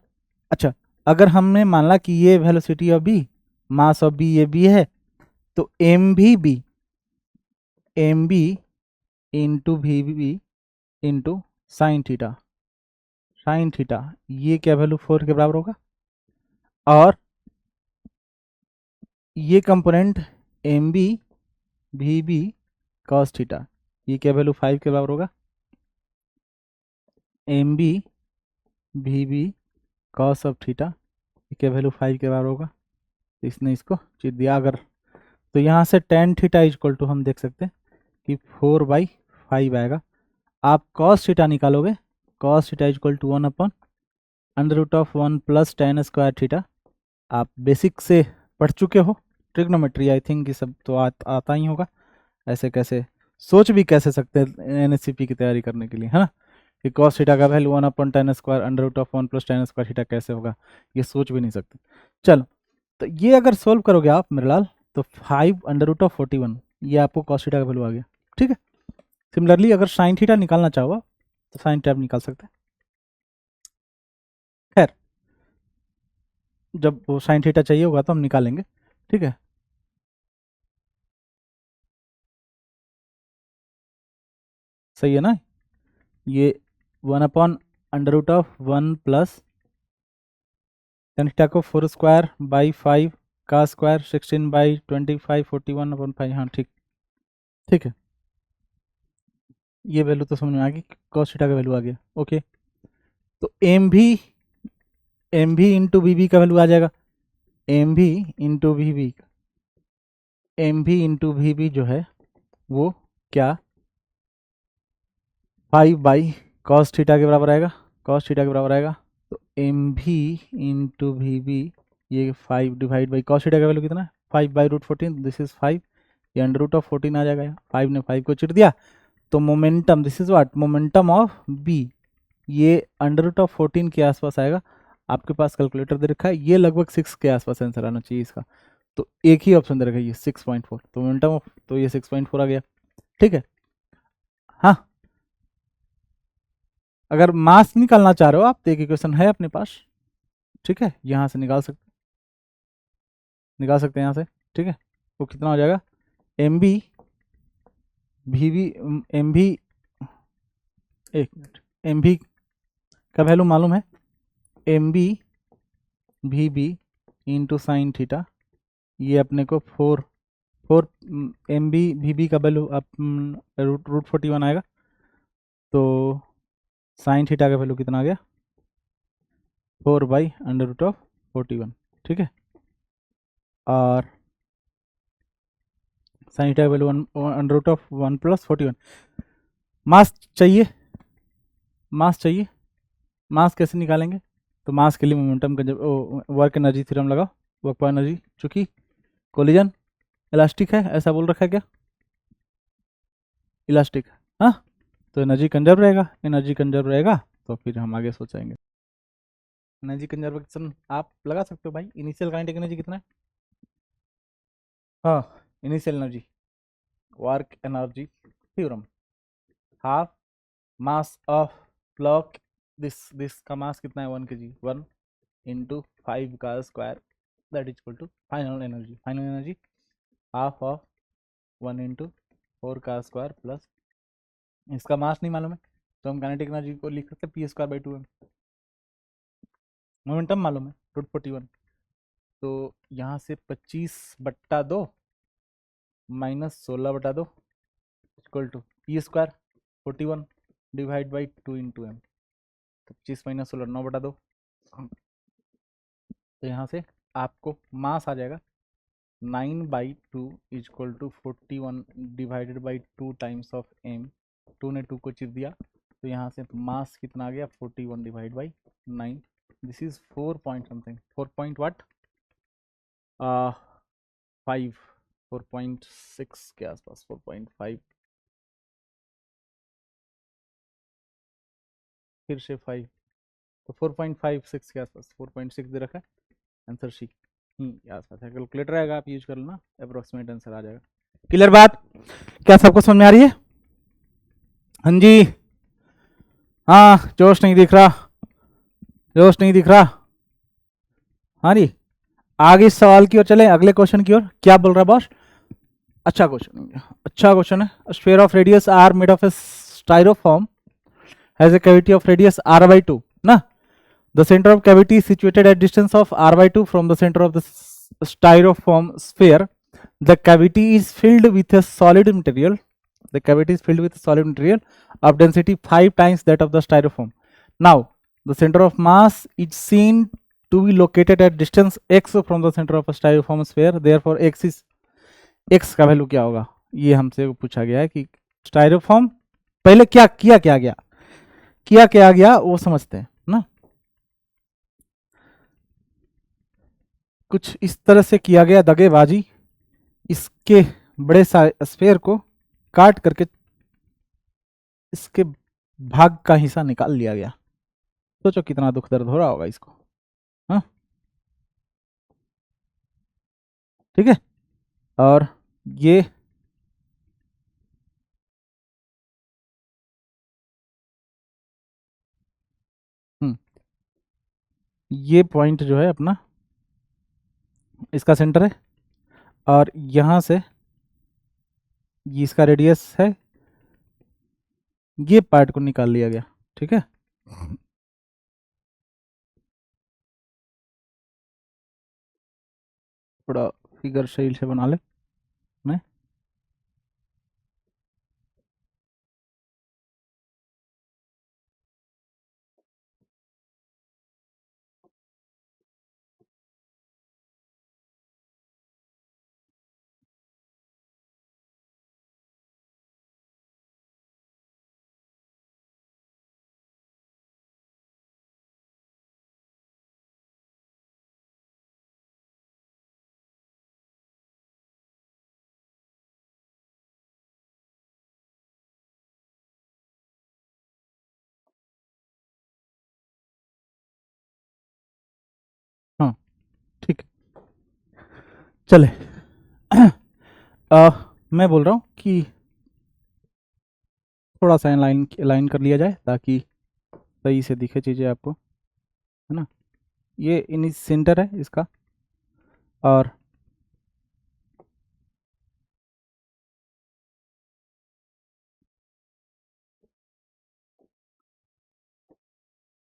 अच्छा, अगर हमने माना कि ये velocity of B, mass of B, ये बी है, तो एम भी B, M B into V B into sine theta, sine theta, ये क्या वैल्यू 4 के बराबर होगा, और ये component M B V B cos theta, ये क्या वैल्यू 5 के बराबर होगा, M B V B cos of theta, ये क्या वैल्यू 5 के बराबर होगा, तो इसने इसको चीज दिया अगर, तो यहाँ से टेन थीटा इक्वल टू हम देख सकते हैं कि 4/5 आएगा। आप कॉस थीटा निकालोगे, cos theta equal to 1 upon under root of 1 plus tan square theta. आप बेसिक से पढ़ चुके हो ट्रिग्नोमेट्री, आई थिंक ये सब तो आता ही होगा, ऐसे कैसे सोच भी कैसे सकते हैं एनएससीपी की तैयारी करने के लिए, है ना, कि कॉस थीटा का value 1 upon tan square under root of 1 plus tan square theta कैसे होगा, ये सोच भी नहीं सकते। चलो, तो ये अगर सोल्व करोगे आप मेरे लाल, तो 5 अंडर रूट ऑफ 41, ये आपको कॉस थीटा का वैल्यू आ गया, ठीक है। सिमिलरली अगर साइन थीटा निकालना चाहो तो साइन थीटा निकाल सकते हैं, खैर जब वो साइन थीटा चाहिए होगा तो हम निकालेंगे, ठीक है। सही है ना, ये 1 upon under root of 1 plus tan theta को 4 स्क्वायर बाई 5 का स्क्वायर 16/25 41/5, हाँ ठीक, ठीक है। ये वैल्यू तो समझ में आ गई, कॉस थीटा का वैल्यू आ गया, ओके। तो एम भी इंटू वी बी का वैल्यू आ जाएगा, एम भी इंटू वी बी, एम भी इंटू वी बी जो है वो क्या 5/cos थीटा के बराबर आएगा, cos थीटा के बराबर आएगा, तो एम भी इंटू वी बी, ये 5 डिवाइड बाई cos थीटा का वैल्यू कितना है 5/√14, दिस इज 5, ये अंडर रूट ऑफ 14 आ जाएगा, 5 ने 5 को चिट दिया, तो momentum, this is what, momentum of B, ये अंडर रूट ऑफ 14 के आसपास आएगा, आपके पास कैलकुलेटर दे रखा है, ये लगभग 6 के आसपास आंसर आना चाहिए इसका, तो एक ही ऑप्शन दे रखा है ये 6.4, तो मोमेंटम ऑफ, तो ये 6.4 आ गया, ठीक है। हाँ, अगर मास निकालना चाह रहे हो आप तो एक इक्वेशन है अपने पास, ठीक है, यहाँ से निकाल सकते हैं यहाँ से, ठीक है। वो कितना हो जाएगा, M B V B M B, एक मिनट, एम बी का वैल्यू मालूम है, M B V B into sine theta, ये अपने को 4 एम बी वी बी का वैल्यू आप रूट 41 आएगा, तो साइन थीटा का वैल्यू कितना आ गया, 4/√41, ठीक है। और साइन थीटा का वैल्यू √1 + 41। मास चाहिए, मास कैसे निकालेंगे, तो मास के लिए मोमेंटम का जब वर्क एनर्जी थ्योरम लगाओ, वर्क पर एनर्जी, चूंकि कोलिजन इलास्टिक है, ऐसा बोल रखा है क्या, इलास्टिक, हाँ, तो एनर्जी कंजर्व रहेगा, तो फिर हम आगे सोचेंगे। एनर्जी कंजर्वेशन आप लगा सकते हो भाई, इनिशियल काइनेटिक एनर्जी कितना है, हाँ, initial energy work energy theorem, half mass of block, this का मास कितना है 1 kg, 1 × 5 का square, that is equal to final energy half of 1 × 4 का स्क्वायर प्लस, इसका मास नहीं मालूम है तो हम काइनेटिक एनर्जी को लिख सकते हैं p²/2m, मोमेंटम मालूम है √41, तो यहाँ से 25/2 minus 16/2 equal to p² 41 divide by 2 × m, तो 25 - 16 9/2, तो यहाँ से आपको मास आ जाएगा 9/2 equal to 41 divided by 2 times of m, 2 ने 2 को चिर दिया, तो यहाँ से मास कितना आ गया 41 divide by 9, this is 4 point something, 4 point what 5, 4.6 के आसपास, 4.5 फिर से 5, तो 4.56 के आसपास, 4.6 दे रखा है, आंसर सी ही आसपास है, कैलकुलेटर आएगा आप यूज कर लेना, अप्रोक्सीमेट आंसर आ जाएगा। क्लियर बात, क्या सबको समझ में आ रही है, हाँ जी, हाँ, जोश नहीं दिख रहा, हाँ जी, आगे इस सवाल की ओर चले, अगले क्वेश्चन की ओर, क्या बोल रहा है बॉस, अच्छा क्वेश्चन है, sphere of radius r made of a styrofoam has a cavity of radius r/2 ना, the center of cavity is situated at distance of r/2 from the center of the styrofoam sphere, the cavity is filled with a solid material, of density 5 times that of the styrofoam. Now the center of mass is seen to be located at distance x from the center of a styrofoam sphere, therefore x का value क्या होगा, ये हमसे पूछा गया है कि स्टाइरोफॉर्म पहले क्या गया वो समझते हैं ना, कुछ इस तरह से किया गया दगेबाजी, इसके बड़े स्फीयर को काट करके इसके भाग का हिस्सा निकाल लिया गया, सोचो कितना दुख दर्द हो रहा होगा इसको, हाँ, ठीक है। और ये पॉइंट जो है अपना इसका सेंटर है, और यहां से ये इसका रेडियस है, ये पार्ट को निकाल लिया गया, ठीक है। थोड़ा फिगर सही से बना ले, नहीं हाँ, ठीक चले मैं बोल रहा हूँ कि थोड़ा सा लाइन कर लिया जाए ताकि सही से दिखे चीज़ें आपको, है ना। ये इन सेंटर है इसका, और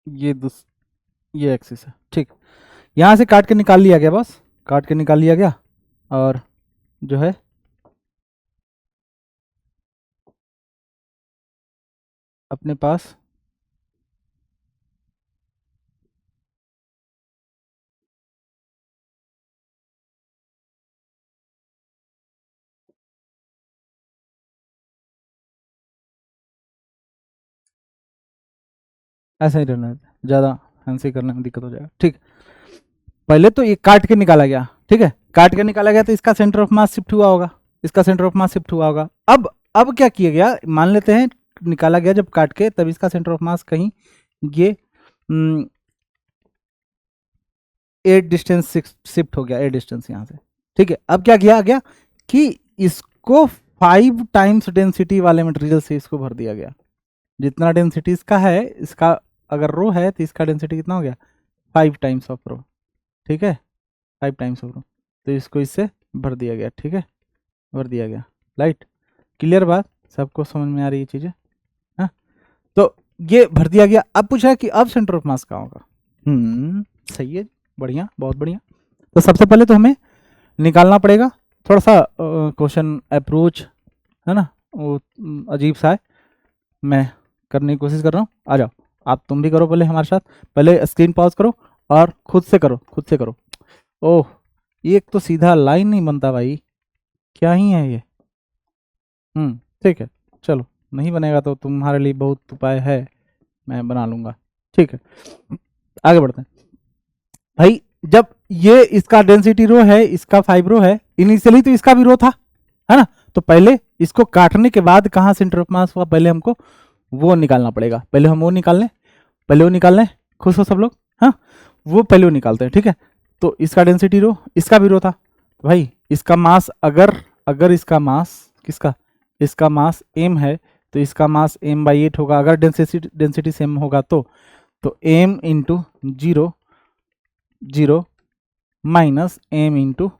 ये ये एक्सिस है, ठीक। यहाँ से काट के निकाल लिया गया बस, काट के निकाल लिया गया, और जो है अपने पास ऐसा ही रहना है, ज़्यादा फैंसी करने में दिक्कत हो जाएगा, ठीक। पहले तो ये काट के निकाला गया, ठीक है, काट के निकाला गया तो इसका सेंटर ऑफ मास शिफ्ट हुआ होगा, इसका सेंटर ऑफ मास शिफ्ट हुआ होगा। अब क्या किया गया, मान लेते हैं निकाला गया जब काट के, तब इसका सेंटर ऑफ मास कहीं ये एट डिस्टेंस शिफ्ट हो गया, एट डिस्टेंस यहाँ से, ठीक है। अब क्या किया गया कि इसको 5 टाइम्स डेंसिटी वाले मटेरियल से इसको भर दिया गया। जितना डेंसिटी इसका है, इसका अगर रो है तो इसका डेंसिटी कितना हो गया, 5 टाइम्स ऑफ रो, ठीक है, 5 टाइम्स ऑफ रो, तो इसको इससे भर दिया गया, ठीक है, भर दिया गया। राइट, क्लियर बात, सबको समझ में आ रही है चीज़ें, हाँ। तो ये भर दिया गया। अब पूछा है कि अब सेंटर ऑफ मास कहाँ होगा। सही है, बढ़िया, बहुत बढ़िया। तो सबसे पहले तो हमें निकालना पड़ेगा, थोड़ा सा क्वेश्चन अप्रोच है ना, वो अजीब सा है, मैं करने की कोशिश कर रहा हूँ। आ जाओ, आप तुम भी करो पहले हमारे साथ, पहले स्क्रीन पॉज करो और खुद से करो, खुद से करो। ओह, एक तो सीधा लाइन नहीं बनता भाई, क्या ही है ये। ठीक है, चलो, नहीं बनेगा तो तुम्हारे लिए बहुत उपाय है, मैं बना लूँगा, ठीक है। आगे बढ़ते हैं भाई। जब ये इसका डेंसिटी रो है, इसका 5 रो है, इनिशियली तो इसका भी रो था, है ना। तो पहले इसको काटने के बाद कहाँ सेंटर ऑफ मास हुआ, पहले हमको वो निकालना पड़ेगा। पहले हम वो निकाल लें, पहले वो निकाल लें, खुश हो सब लोग, हाँ, वो पहले वो निकालते हैं, ठीक है। तो इसका डेंसिटी रो, इसका भी रो था भाई, इसका मास अगर इसका मास किसका, इसका मास m है, तो इसका मास m/8 होगा, अगर डेंसिटी सेम होगा तो m into 0 minus m into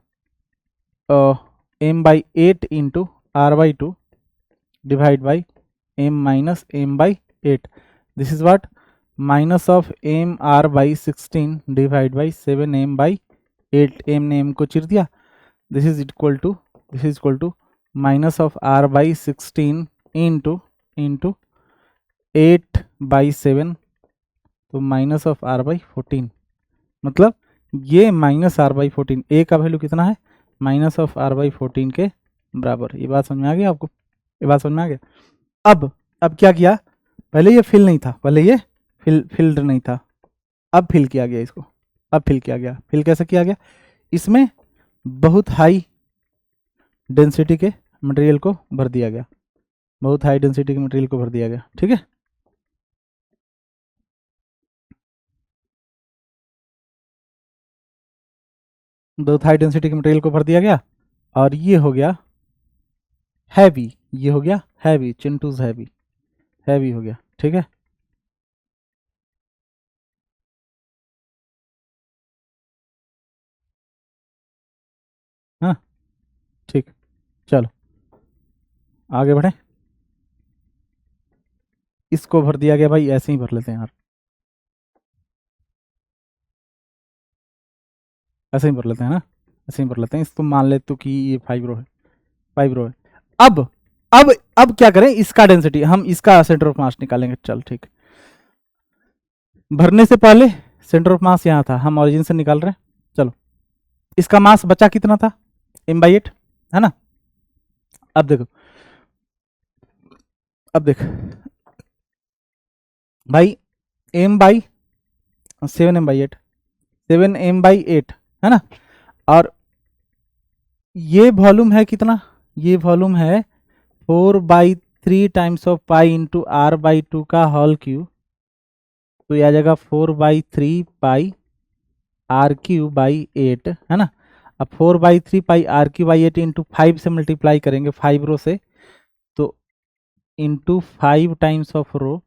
m/8 into r/2 divide by m minus m/8, this is what, minus of m r/16 divide by 7m/8, m ने m को चिर दिया, this is equal to minus of r/16 into 8/7, तो minus of r/14, मतलब ये minus r/14, a का value कितना है, माइनस ऑफ r/14 के बराबर। ये बात समझ में आ गई आपको, ये बात समझ में आ गया। अब क्या किया, पहले ये फिल नहीं था, पहले ये फिल्ड नहीं था, अब फिल किया गया इसको, अब फिल किया गया। फिल कैसे किया गया, इसमें बहुत हाई डेंसिटी के मटेरियल को भर दिया गया, बहुत हाई डेंसिटी के मटेरियल को भर दिया गया, ठीक है। बहुत हाई डेंसिटी के मटेरियल को भर दिया गया, और ये हो गया हैवी, ये हो गया हैवी, चिंटूज हैवी, हैवी हो गया, ठीक है। हाँ, ठीक, चलो आगे बढ़े। इसको भर दिया गया भाई, ऐसे ही भर लेते हैं यार, ऐसे ही भर लेते हैं ना, ऐसे ही भर लेते हैं। इसको मान ले तो कि ये 5 रो है, 5 रो है। अब अब क्या करें, इसका डेंसिटी, हम इसका सेंटर ऑफ मास निकालेंगे, चल ठीक। भरने से पहले सेंटर ऑफ मास यहाँ था, हम ऑरिजिन से निकाल रहे हैं, चलो। इसका मास बचा कितना था, m/8, है ना। अब देखो, अब देख भाई, m/7m/8, 7m/8, है ना। और ये वॉल्यूम है कितना, ये वॉल्यूम है 4/3 times of pi into r/2 का होल क्यूब, तो यह आ जाएगा 4/3 पाई r/8, है ना। अब 4/3 पाई r/8 इंटू 5 से मल्टीप्लाई करेंगे, 5 रो से, तो इंटू 5 टाइम्स ऑफ रो,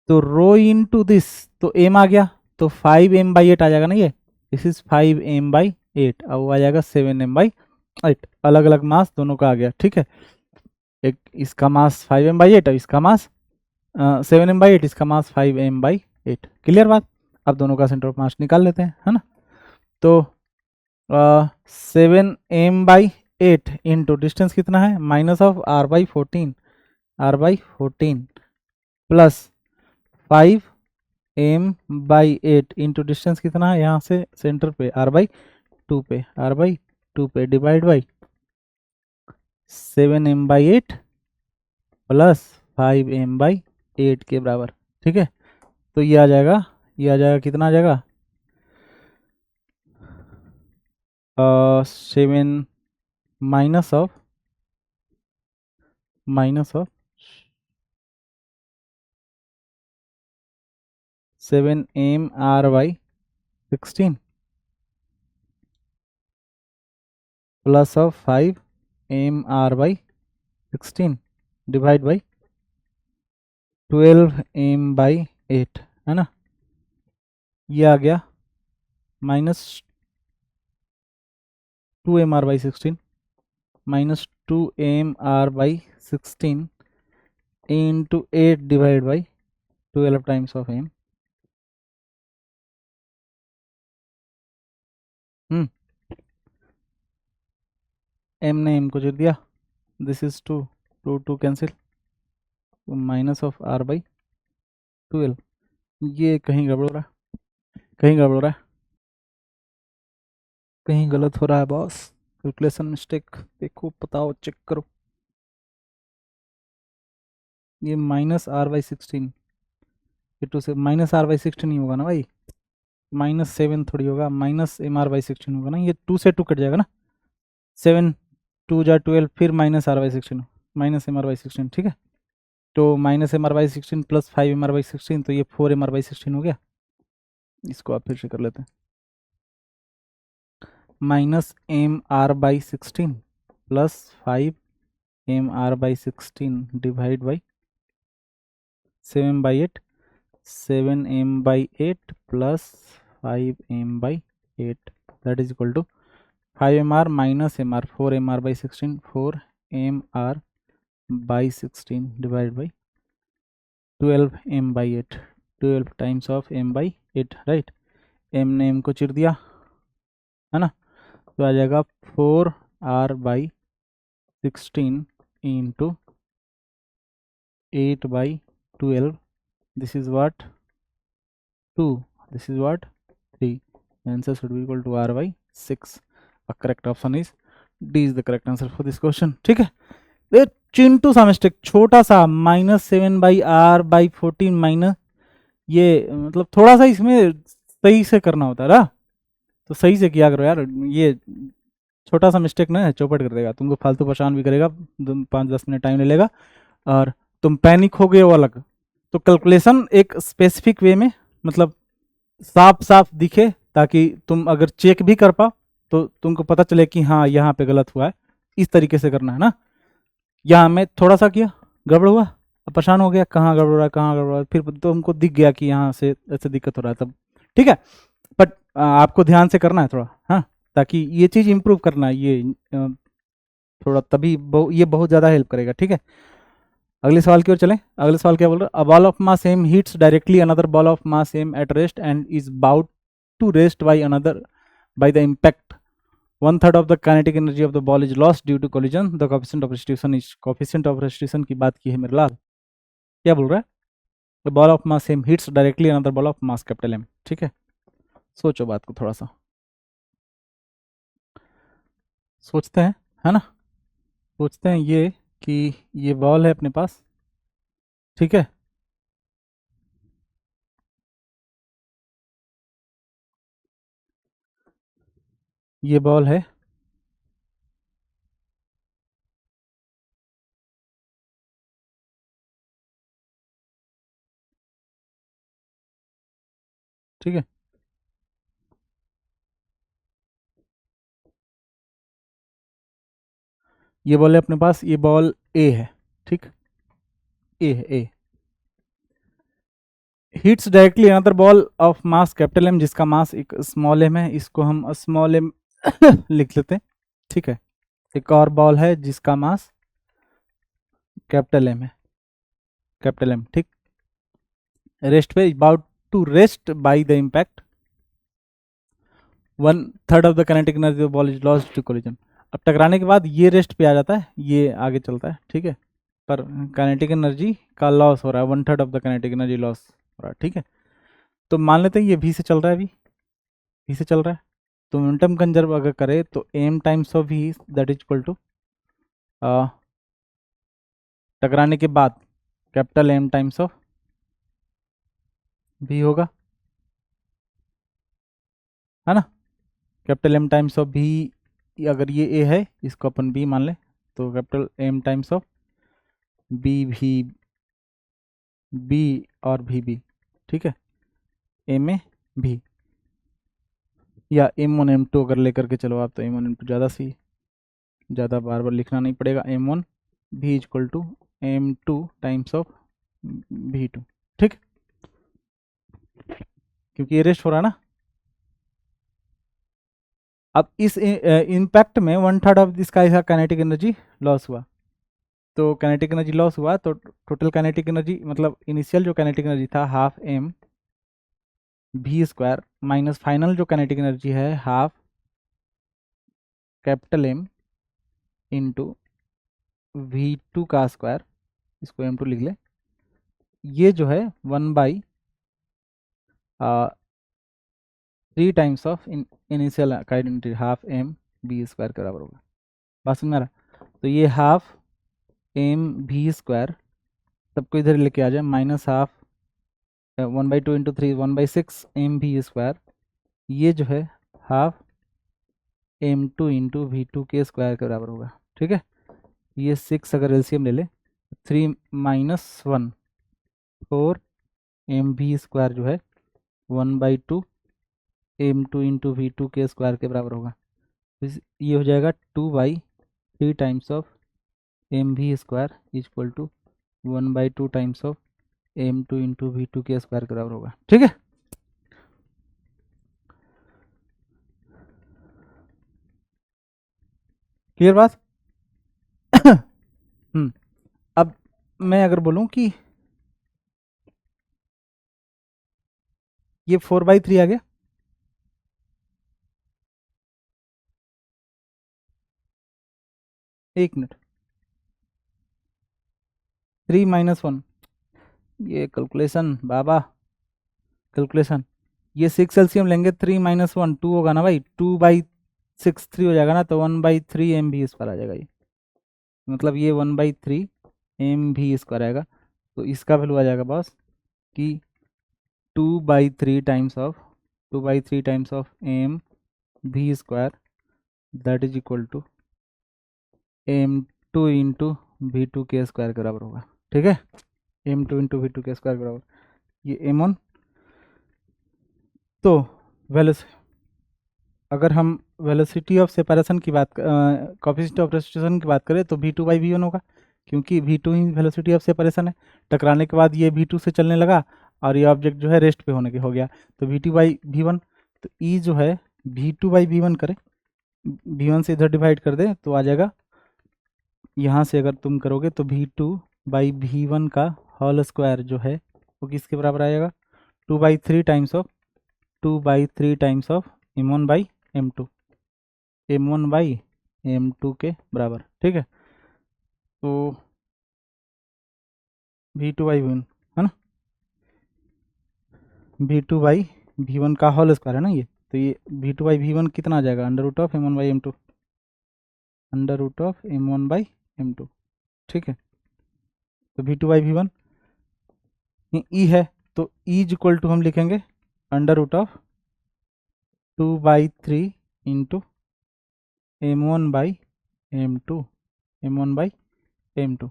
तो रो इंटू दिस, तो m आ गया, तो 5m/8 आ जाएगा ना ये, दिस इज 5m/8, अब वो आ जाएगा 7m/8, अलग अलग मास दोनों का आ गया, ठीक है। एक इसका मास 5m/8 और इसका मास 7m/8, इसका मास 5m/8, क्लियर बात। अब दोनों का सेंटर ऑफ मास निकाल लेते हैं, है ना। तो 7m/8 इंटू डिस्टेंस कितना है, minus of r/14, r/14 plus 5m/8 into distance कितना है यहाँ से सेंटर पे, r/2 पे, r/2 पे divide by 7m/8 plus 5m/8 के बराबर, ठीक है। तो ये आ जाएगा, ये आ जाएगा, कितना आ जाएगा, 7 minus of 7m/16 plus of 5m/16 divide by 12m/8, है ना। ये आ गया minus 2mr/16 minus 2mr/16 into 8 divide by 12 times of m। m ने m को जोड़ दिया, this is 2, 2 cancel, minus of r/12। ये कहीं गड़बड़ हो रहा है, कहीं गड़बड़ हो रहा है, कहीं गलत हो रहा है बॉस, कैलकुलेशन मिस्टेक, देखो बताओ चेक करो। ये -r/16, ये 2 से -r/16 ही होगा ना भाई, -7 थोड़ी होगा, -mr/16 होगा ना, ये 2 से 2 कट जाएगा ना, 7 2 जा 12, फिर -r/16, -mr/16, ठीक है। तो -mr/16 प्लस 5mr/16, तो ये 4mr/16 हो गया। इसको आप फिर से कर लेते हैं, -mr/16 plus 5mr/16 divide by 7m/8, 7m/8 plus 5m/8, that is equal to 5mr minus mr, 4mr/16, 4mr/16 divide by 12m/8, 12 times of m/8, right. m ने m को चिर दिया, है ना, तो आ जाएगा 4r/16 into 8/12, this is what 2, this is what 3, the answer should be equal to r/6, a correct option is D is the correct answer for this question, ठीक है। ये चिंटू सा मिस्टेक, छोटा सा, -7/r/14 माइनस, ये मतलब थोड़ा सा इसमें सही से करना होता है ना, तो सही से किया करो यार, ये छोटा सा मिस्टेक ना चौपट कर देगा तुमको, फालतू परेशान भी करेगा, 5-10 मिनट टाइम ले लेगा और तुम पैनिक हो गए वो अलग। तो कैलकुलेशन एक स्पेसिफिक वे में, मतलब साफ साफ दिखे, ताकि तुम अगर चेक भी कर पाओ तो तुमको पता चले कि हाँ यहाँ पे गलत हुआ है, इस तरीके से करना है ना। यहाँ मैं थोड़ा सा किया, गड़बड़ हुआ, अब परेशान हो गया कहाँ गड़बड़ रहा है, कहाँ गड़बड़ रहा है, फिर तुमको दिख गया कि यहाँ से ऐसे दिक्कत हो रहा है, तब ठीक है। बट आपको ध्यान से करना है थोड़ा, हाँ, ताकि ये चीज़ इम्प्रूव करना है, ये थोड़ा तभी ये बहुत ज़्यादा हेल्प करेगा, ठीक है। अगले सवाल की ओर चलें। अगले सवाल क्या बोल रहा है, a ball of mass M hits directly another ball of mass M at rest and is about to rest by another by the impact, 1/3 of the kinetic energy of the ball is lost due to collision, the coefficient of restitution is, coefficient of restitution की बात की है मेरे लाल, क्या बोल रहा है, the ball of mass m hits directly another ball of mass capital M, ठीक है। सोचो बात को थोड़ा सा, सोचते हैं, है ना, सोचते हैं ये कि ये बॉल है अपने पास, ठीक है, ये बॉल है, ठीक है, ये बॉल है अपने पास, ये बॉल ए है, ठीक, ए है, A. Hits directly another ball of mass capital M, जिसका मास एक स्मॉल एम है, इसको हम स्मॉल एम लिख लेते हैं, ठीक है। एक और बॉल है जिसका मास कैपिटल एम है, कैपिटल एम, ठीक। रेस्ट पे, about to rest by the impact, 1/3 of the kinetic energy of ball is lost to collision. अब टकराने के बाद ये रेस्ट पे आ जाता है, ये आगे चलता है, ठीक है, पर काइनेटिक एनर्जी का लॉस हो रहा है, 1/3 of the kinetic energy loss हो रहा है, ठीक है। तो मान लेते हैं ये भी से चल रहा है, अभी भी से चल रहा है, तो मोमेंटम कंजर्व अगर करे तो M times of V that is equal to टकराने के बाद कैपिटल एम टाइम्स ऑफ भी होगा, है ना। कैपिटल एम टाइम्स ऑफ भी, अगर ये ए है इसको अपन बी मान लें, तो capital M times of B भी, बी और भी बी, ठीक है, एम ए भी, या M1 M2 अगर लेकर के चलो आप, तो M1 M2 ज़्यादा सी, ज़्यादा बार बार लिखना नहीं पड़ेगा, M1 भी equal to M2 times of V2, ठीक, क्योंकि ये रेस्ट हो रहा है ना। अब इस इम्पैक्ट में 1/3 ऑफ इसका काइनेटिक एनर्जी लॉस हुआ, तो काइनेटिक एनर्जी लॉस हुआ तो टोटल काइनेटिक एनर्जी, मतलब इनिशियल जो काइनेटिक एनर्जी था हाफ एम भी स्क्वायर माइनस फाइनल जो काइनेटिक एनर्जी है half capital M into V2 का स्क्वायर, इसको M2 लिख ले, ये जो है 1/3 times of initial kinetic half M B square के बराबर होगा। बात समझ में आ रहा, तो ये हाफ एम भी स्क्वायर, सबको इधर लेके आ जाए, माइनस हाफ 1/2 इंटू 3 1/6 एम भी स्क्वायर, ये जो है हाफ M2 इंटू V2 के स्क्वायर के बराबर होगा, ठीक है। ये 6 अगर एलसीएम ले ले, 3 माइनस 1 4 एम भी स्क्वायर जो है 1/2 M2 इंटू V2 के स्क्वायर के बराबर होगा, ये हो जाएगा 2/3 टाइम्स ऑफ एम भी square equal to 1/2 times of M2 into V2 के स्क्वायर के बराबर होगा, ठीक है। क्लियर बात। अब मैं अगर बोलूं कि ये 4/3 आ गया, एक मिनट, 3 माइनस 1, ये कैलकुलेशन बाबा, कैलकुलेशन, ये 6 एलसीएम लेंगे, 3 माइनस 1 2 होगा ना भाई, 2/6 3 हो जाएगा ना, तो 1/3 एम भी स्क्वायर आ जाएगा, ये मतलब ये 1/3 एम भी स्क्वायर आएगा, तो इसका वैल्यू आ जाएगा बॉस कि 2/3 times of 2/3 times of M भी square that is equal to M2 into V2 के स्क्वायर के बराबर होगा, ठीक है। M2 इंटू V2 के स्क्वायर के बराबर, ये M1, तो वेलोसिटी, अगर हम वेलोसिटी ऑफ सेपरेशन की बात, कोएफिशिएंट ऑफ रेस्टिट्यूशन की बात करें तो V2/V1 होगा, क्योंकि V2 he velocity of separation है, टकराने के बाद ये V2 से चलने लगा और ये ऑब्जेक्ट जो है रेस्ट पे होने के हो गया, तो V2/V1, तो E जो है V2/V1 करे, V1 से इधर डिवाइड कर दे तो आ जाएगा, यहाँ से अगर तुम करोगे तो V2/V1 का होल स्क्वायर जो है वो किसके बराबर आएगा, 2/3 times of 2/3 times of M1/M2, M1/M2 के बराबर, ठीक है। तो V2/V1 है ना, V2/V1 का होल स्क्वायर है ना ये, तो ये V2/V1 कितना आ जाएगा, under root of M1/M2, under root of M1/M2, ठीक है। तो V2/V1 ई है, तो ई इज इक्वल टू हम लिखेंगे under root of 2/3 into M1/M2, M1/M2,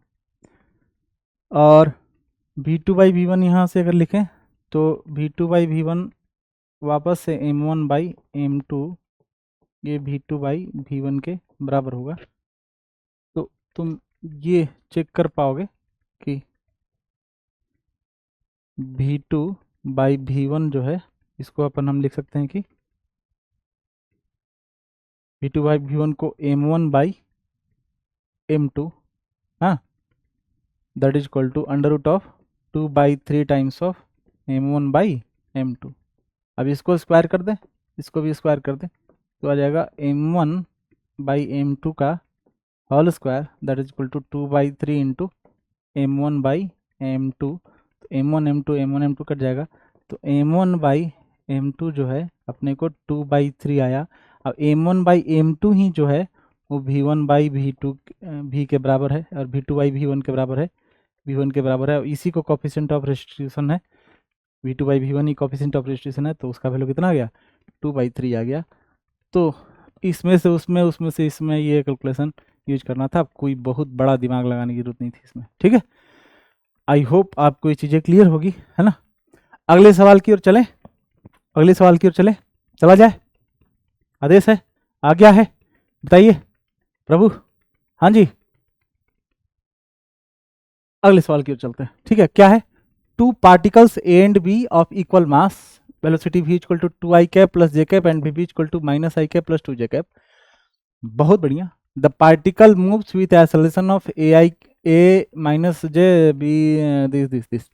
और V2/V1 यहाँ से अगर लिखें तो V2/V1 वापस से M1/M2, ये V2/V1 के बराबर होगा, तो तुम ये चेक कर पाओगे कि V2 बाई V1 जो है इसको अपन हम लिख सकते हैं कि V2 बाई V1 को M1 बाई M2, हाँ, that is equal to under root of 2/3 times of M1 by M2। अब इसको स्क्वायर कर दें, इसको भी स्क्वायर कर दें, तो आ जाएगा M1 बाई M2 का whole square that is equal to 2/3 into M1 by M2। तो M1 M2 M1 M2 cut जाएगा, तो M1 बाई M2 जो है अपने को 2/3 आया। अब M1 बाई M2 ही जो है वो V1 बाई V2 V के बराबर है और V2 बाई V1 के बराबर है, V1 के बराबर है, और इसी को कोफिशिएंट ऑफ रेस्टिट्यूशन है, V2 by V1 he coefficient of restitution है, तो उसका वैल्यू कितना आ गया 2/3 आ गया। तो इसमें से उसमें, उसमें से इसमें ये कैलकुलेशन यूज करना था, कोई बहुत बड़ा दिमाग लगाने की जरूरत नहीं थी इसमें, ठीक है। आई होप आपको ये चीज़ें क्लियर होगी, है ना। अगले सवाल की ओर चले, अगले सवाल की ओर चले, चला जाए, आदेश है, आज्ञा है, बताइए प्रभु। हाँ जी, अगले सवाल की ओर चलते हैं, ठीक है। क्या है, two particles A and B of equal mass, velocity v equal to 2i cap plus J cap and v equal to minus I cap plus 2j cap. बहुत बढ़िया। The particle moves with acceleration of a minus j b this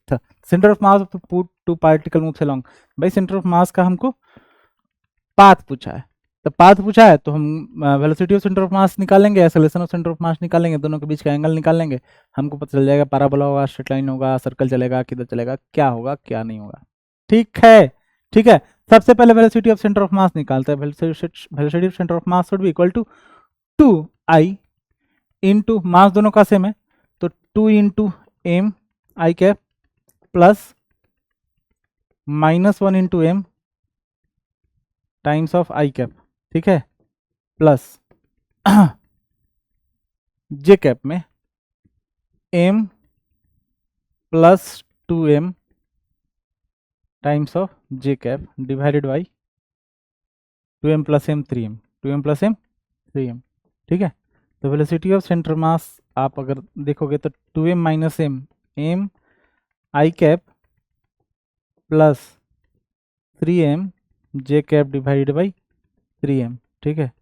centre of mass of two particle moves along. भाई centre of mass का हमको path पूछा है, तो path पूछा है तो हम velocity of centre of mass निकालेंगे, acceleration of centre of mass निकालेंगे, दोनों के बीच का एंगल निकाल लेंगे, हमको पता चल जाएगा पैराबोला होगा, स्ट्रेट लाइन होगा, सर्कल चलेगा, किधर चलेगा, क्या होगा क्या नहीं होगा। ठीक है, ठीक है। सबसे पहले velocity of centre of mass निकालते हैं। Velocity of centre of mass should be equal to 2i into mass दोनों का सेम है, तो 2 into M I cap plus -1 into M times of I cap, ठीक है, प्लस जे कैप में m plus 2m times of J cap divided by 2m plus m 3m, 2m plus m 3m, ठीक है। तो velocity of centre mass आप अगर देखोगे तो 2m minus m, m I cap plus 3m J cap divided by 3m, ठीक है,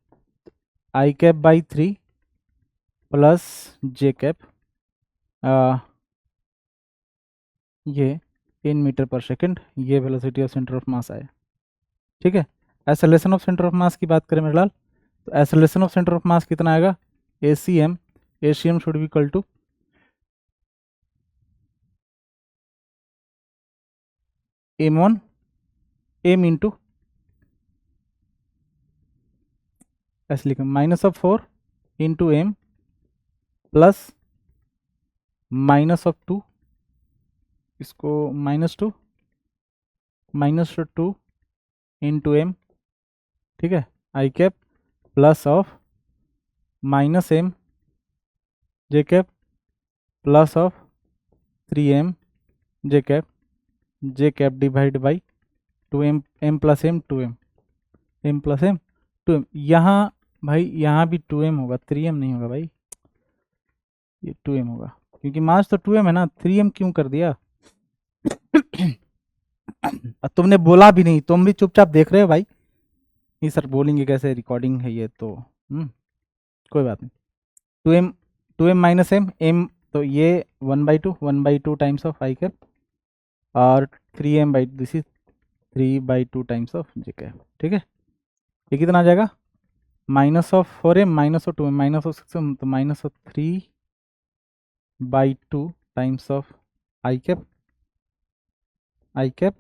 I cap by 3 plus J cap, ये इन मीटर पर सेकंड, ये velocity of centre of mass आया, ठीक है। Acceleration of centre of mass की बात करें मेरे लाल, तो acceleration of centre of mass कितना आएगा, ACM, ACM should be equal to m1 m into, ऐसे लिखें, minus of 4 into m plus minus of 2, इसको -2 -2 इंटू m, ठीक है, I cap plus of minus m J cap plus of 3m J cap divide by 2m, m plus m 2m, m plus m 2m। यहाँ भाई यहाँ भी 2m होगा, 3m नहीं होगा भाई, ये 2m होगा, क्योंकि मास तो 2m है ना, 3m क्यों कर दिया। तुमने बोला भी नहीं, तुम भी चुपचाप देख रहे हो भाई, ये सर बोलेंगे कैसे, रिकॉर्डिंग है ये तो, कोई बात नहीं। 2m माइनस m, तो ये 1/2 टाइम्स ऑफ आई कैप और 3m by, this is 3/2 times of J cap, ठीक है। ये कितना आ जाएगा, minus of 4m minus of 2m minus of 6m, तो minus of 3/2 times of I cap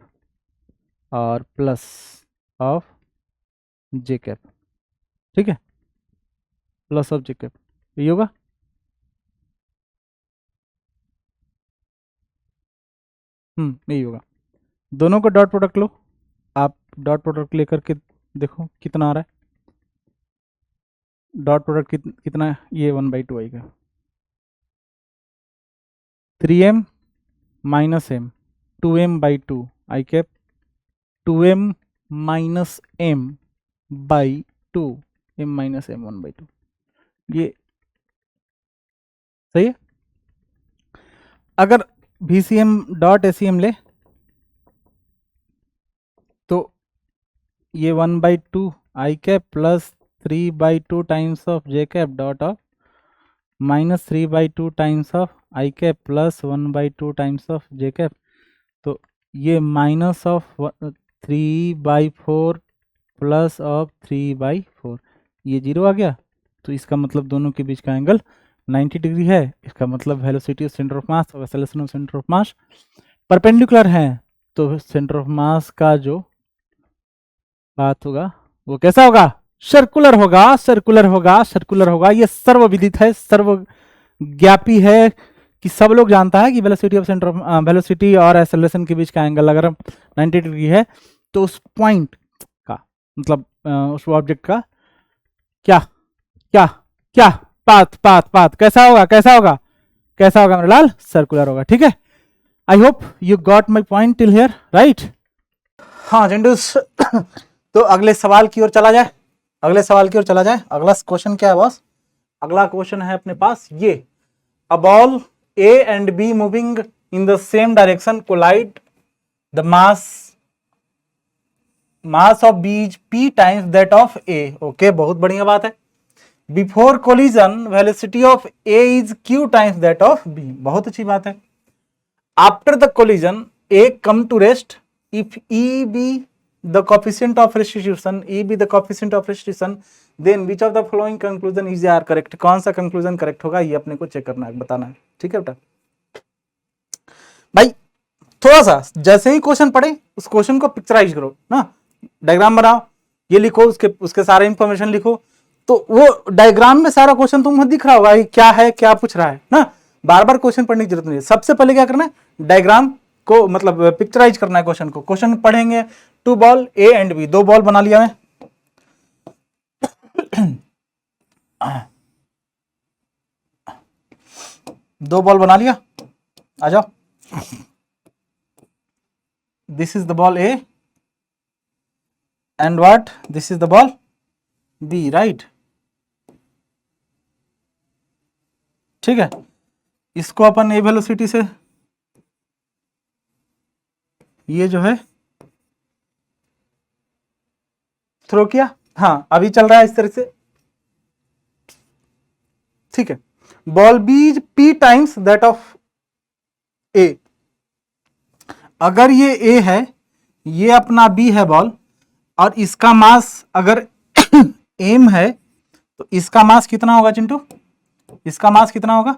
और प्लस ऑफ जे कैप, ठीक है, प्लस ऑफ जे कैप, ये होगा। यही होगा। दोनों का डॉट प्रोडक्ट लो, आप डॉट प्रोडक्ट लेकर के देखो कितना आ रहा है, डॉट प्रोडक्ट कितना है, ये 1/2 आएगा, 3m minus m 2m/2 I cap 2m minus m by 2 m minus m 1/2, ये सही है। अगर VCM डॉट ACM ले तो ये 1/2 I cap plus 3/2 times of J cap dot of minus 3/2 times of I cap plus 1/2 times of J cap. तो ये minus of 3/4 plus of 3/4, ये 0 आ गया। तो इसका मतलब दोनों के बीच का एंगल 90 डिग्री है। इसका मतलब velocity of centre of mass और acceleration of centre of mass perpendicular है। तो सेंटर ऑफ मास का जो पाथ होगा वो कैसा होगा? सर्कुलर होगा, सर्कुलर होगा, सर्कुलर होगा। ये सर्वविदित है, सर्वज्ञापी है कि सब लोग जानता है कि velocity of centre of velocity और एक्सेलरेशन के बीच का एंगल अगर 90 डिग्री है तो उस पॉइंट का मतलब उस ऑब्जेक्ट का क्या क्या क्या पाथ पाथ पाथ कैसा होगा, कैसा होगा, कैसा होगा मेरे लाल? सर्कुलर होगा। ठीक है, I hope you got my point till here, right? हाँ जेंडूस, तो अगले सवाल की ओर चला जाए, अगले सवाल की ओर चला जाए। अगला क्वेश्चन क्या है बॉस? अगला क्वेश्चन है अपने पास ये, a ball A and B moving in the same direction collide, the mass of B is P times that of A. Okay, बहुत बढ़िया बात है। Before collision velocity of A is Q times that of B, बहुत अच्छी बात है। After the collision A come to rest if E B the coefficient of restitution, E be the coefficient of restitution, then which of the following conclusion is are correct? कौन सा conclusion correct होगा ये अपने को check करना है, बताना है। ठीक है बेटा भाई, थोड़ा सा जैसे ही क्वेश्चन पढ़े उस क्वेश्चन को पिक्चराइज करो ना, डायग्राम बनाओ, ये लिखो, उसके सारे इंफॉर्मेशन लिखो। तो वो डायग्राम में सारा क्वेश्चन तुमको दिख रहा होगा क्या है, क्या पूछ रहा है ना। बार बार क्वेश्चन पढ़ने की जरूरत नहीं है। सबसे पहले क्या करना है, डायग्राम को मतलब पिक्चराइज करना है क्वेश्चन को। क्वेश्चन पढ़ेंगे, two ball A and B, दो बॉल बना लिया मैं, दो बॉल बना लिया, आ जाओ। This is the ball A and what, this is the ball B, right? ठीक है, इसको अपन ए वेलोसिटी से ये जो है थ्रो किया, हाँ अभी चल रहा है इस तरह से। ठीक है, ball B is P times that of A. अगर ये ए है, ये अपना बी है बॉल, और इसका मास अगर एम है तो इसका मास कितना होगा चिंटू? इसका मास कितना होगा?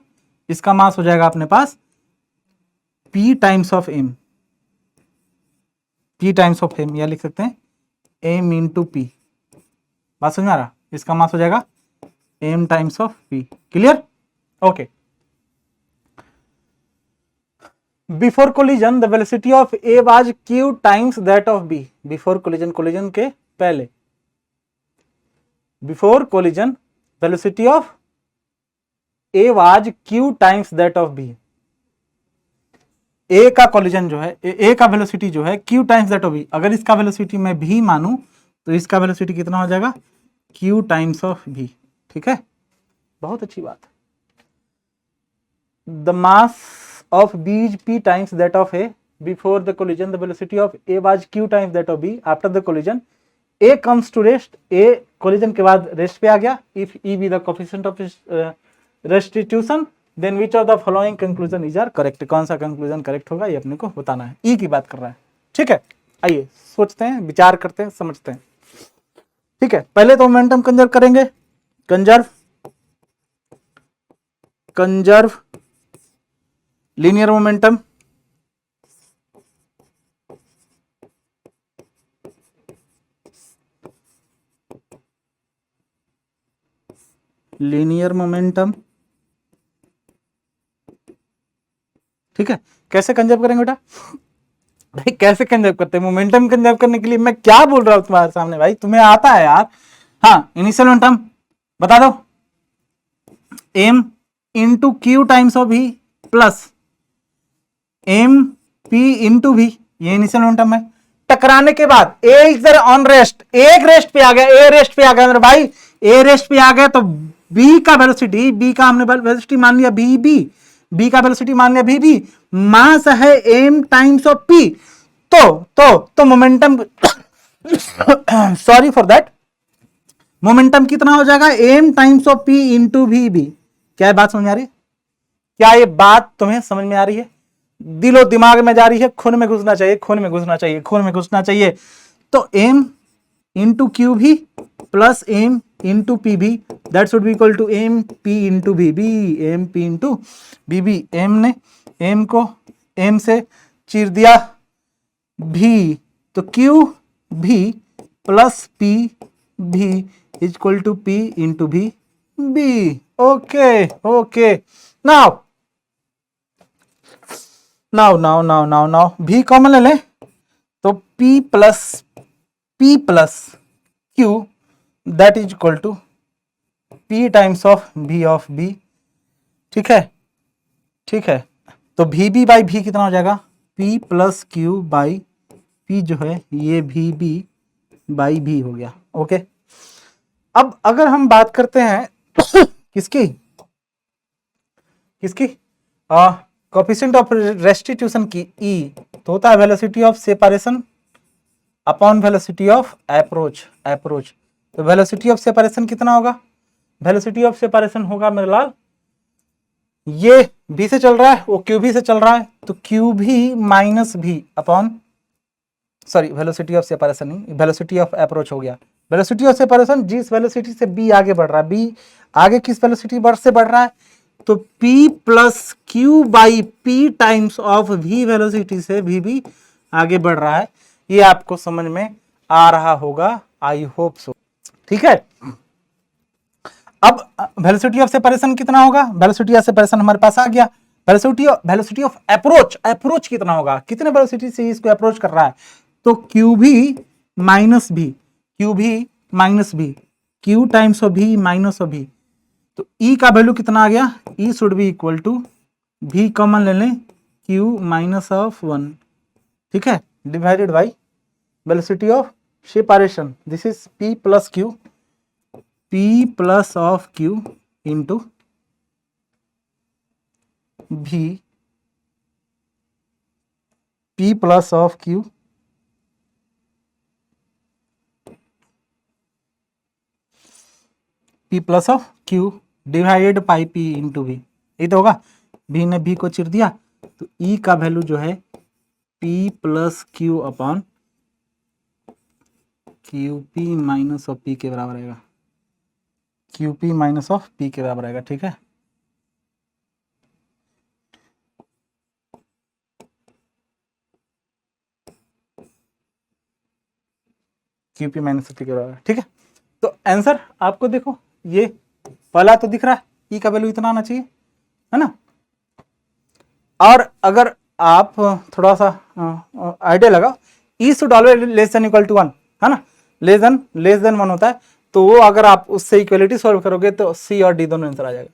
इसका मास हो जाएगा अपने पास P times of M, P times of M, या लिख सकते हैं एम इंटू पी। बात समझ में आ रहा? इसका मास हो जाएगा M times of P. Clear? Okay. Before collision the velocity of A was Q times that of B. Before collision, collision के पहले, before collision velocity of A was Q times that of B. A का collision जो है, A का velocity जो है Q times that of B. अगर इसका वेलोसिटी मैं भी मानूं तो इसका वेलोसिटी कितना हो जाएगा? क्यू टाइम्स ऑफ भी। ठीक है, बहुत अच्छी बात है। The mass of B is P times that of A. Before the collision the velocity of A was Q times that of B. After the collision A comes to rest, A collision के बाद rest पे आ गया। If E be the coefficient of restitution, then which of the following conclusion is are correct? कौन सा conclusion correct होगा ये अपने को बताना है। ई की बात कर रहा है। ठीक है, आइए सोचते हैं, विचार करते हैं, समझते हैं। ठीक है, पहले तो मोमेंटम कंजर्व करेंगे, conserve linear momentum. Linear momentum, ठीक है। कैसे कंजर्व करेंगे बेटा? भाई कैसे कंजर्व करते हैं? मोमेंटम कंजर्व करने के लिए मैं क्या बोल रहा हूं तुम्हारे सामने भाई, तुम्हें आता है यार। हाँ, इनिशियल मोमेंटम बता दो, M into Q times of भी प्लस एम पी इंटू भी, ये इनिशियल मोमेंटम है। टकराने के बाद ए इज ऑन रेस्ट, एक रेस्ट पे आ गया, ए रेस्ट पे आ गया मेरे भाई, ए रेस्ट पे आ गया तो बी का वेलोसिटी, बी का हमने वेलोसिटी मान लिया बी, बी का वेलोसिटी मान लिया भी, मास है एम टाइम्स ऑफ पी। तो momentum sorry for that, momentum कितना हो जाएगा, M times of P into V B. क्या ये बात समझ में आ रही है? क्या ये बात तुम्हें समझ में आ रही है? दिलो दिमाग में जा रही है, खून में घुसना चाहिए, खून में घुसना चाहिए, खून में घुसना चाहिए। तो M into Q V plus M into P V, that should be equal to M P into B B, M P into B B. M ने एम को एम से चीर दिया भी, तो Q V plus P V is equal to P into V B. Okay okay, now now now now now now V common ले लें, तो P plus Q that is equal to P times of V of B। ठीक है, ठीक है। तो भी B by भी कितना हो जाएगा, P plus Q by P जो है ये भी बी बाई भी हो गया। ओके, अब अगर हम बात करते हैं किसकी किसकी कोफिशिएंट ऑफ रेस्टिट्यूशन की, E, तो होता है velocity of separation upon velocity of approach. तो वेलोसिटी ऑफ सेपरेशन कितना होगा, वेलोसिटी ऑफ सेपरेशन होगा मेरे लाल, ये भी से चल रहा है, वो क्यू भी से चल रहा है, तो क्यू भी माइनस भी upon, sorry velocity of separation नहीं, वेलोसिटी ऑफ अप्रोच हो गया। वेलोसिटी ऑफ सेपरेशन जिस वेलोसिटी से बी आगे बढ़ रहा है, बी आगे किस वेलोसिटी से बढ़ रहा है, तो P plus Q by P times of V velocity से भी आगे बढ़ रहा है। ये आपको समझ में आ रहा होगा, आई होप सो। ठीक है, अब वेलोसिटी ऑफ सेपरेशन कितना होगा, वेलोसिटी ऑफ सेपरेशन हमारे पास आ गया। वेलोसिटी ऑफ अप्रोच कितना होगा, कितने वेलोसिटी से इसको अप्रोच कर रहा है, तो क्यू भी माइनस भी, क्यू टाइम्स ऑफ भी माइनस ऑफ भी, तो E का वैल्यू कितना आ गया, E should be equal to भी कॉमन ले लें, Q माइनस ऑफ 1, ठीक है, divided by velocity of separation, this is P plus Q, P plus of Q into भी, P plus of Q P plus of Q divided by P into भी, ये तो होगा। भी ने भी को चिर दिया, तो E का वैल्यू जो है P plus Q upon Q P minus of P के बराबर आएगा, Q P minus of P के बराबर आएगा। ठीक है, Q P minus of P के बराबर। ठीक है, तो आंसर आपको देखो, ये पहला तो दिख रहा है, ई का वैल्यू इतना आना चाहिए, है ना। और अगर आप थोड़ा सा आइडिया लगाओ, E should always less than equal to 1, है ना, लेस देन 1 होता है, तो वो अगर आप उससे इक्वलिटी सॉल्व करोगे तो सी और डी दोनों आंसर आ जाएगा,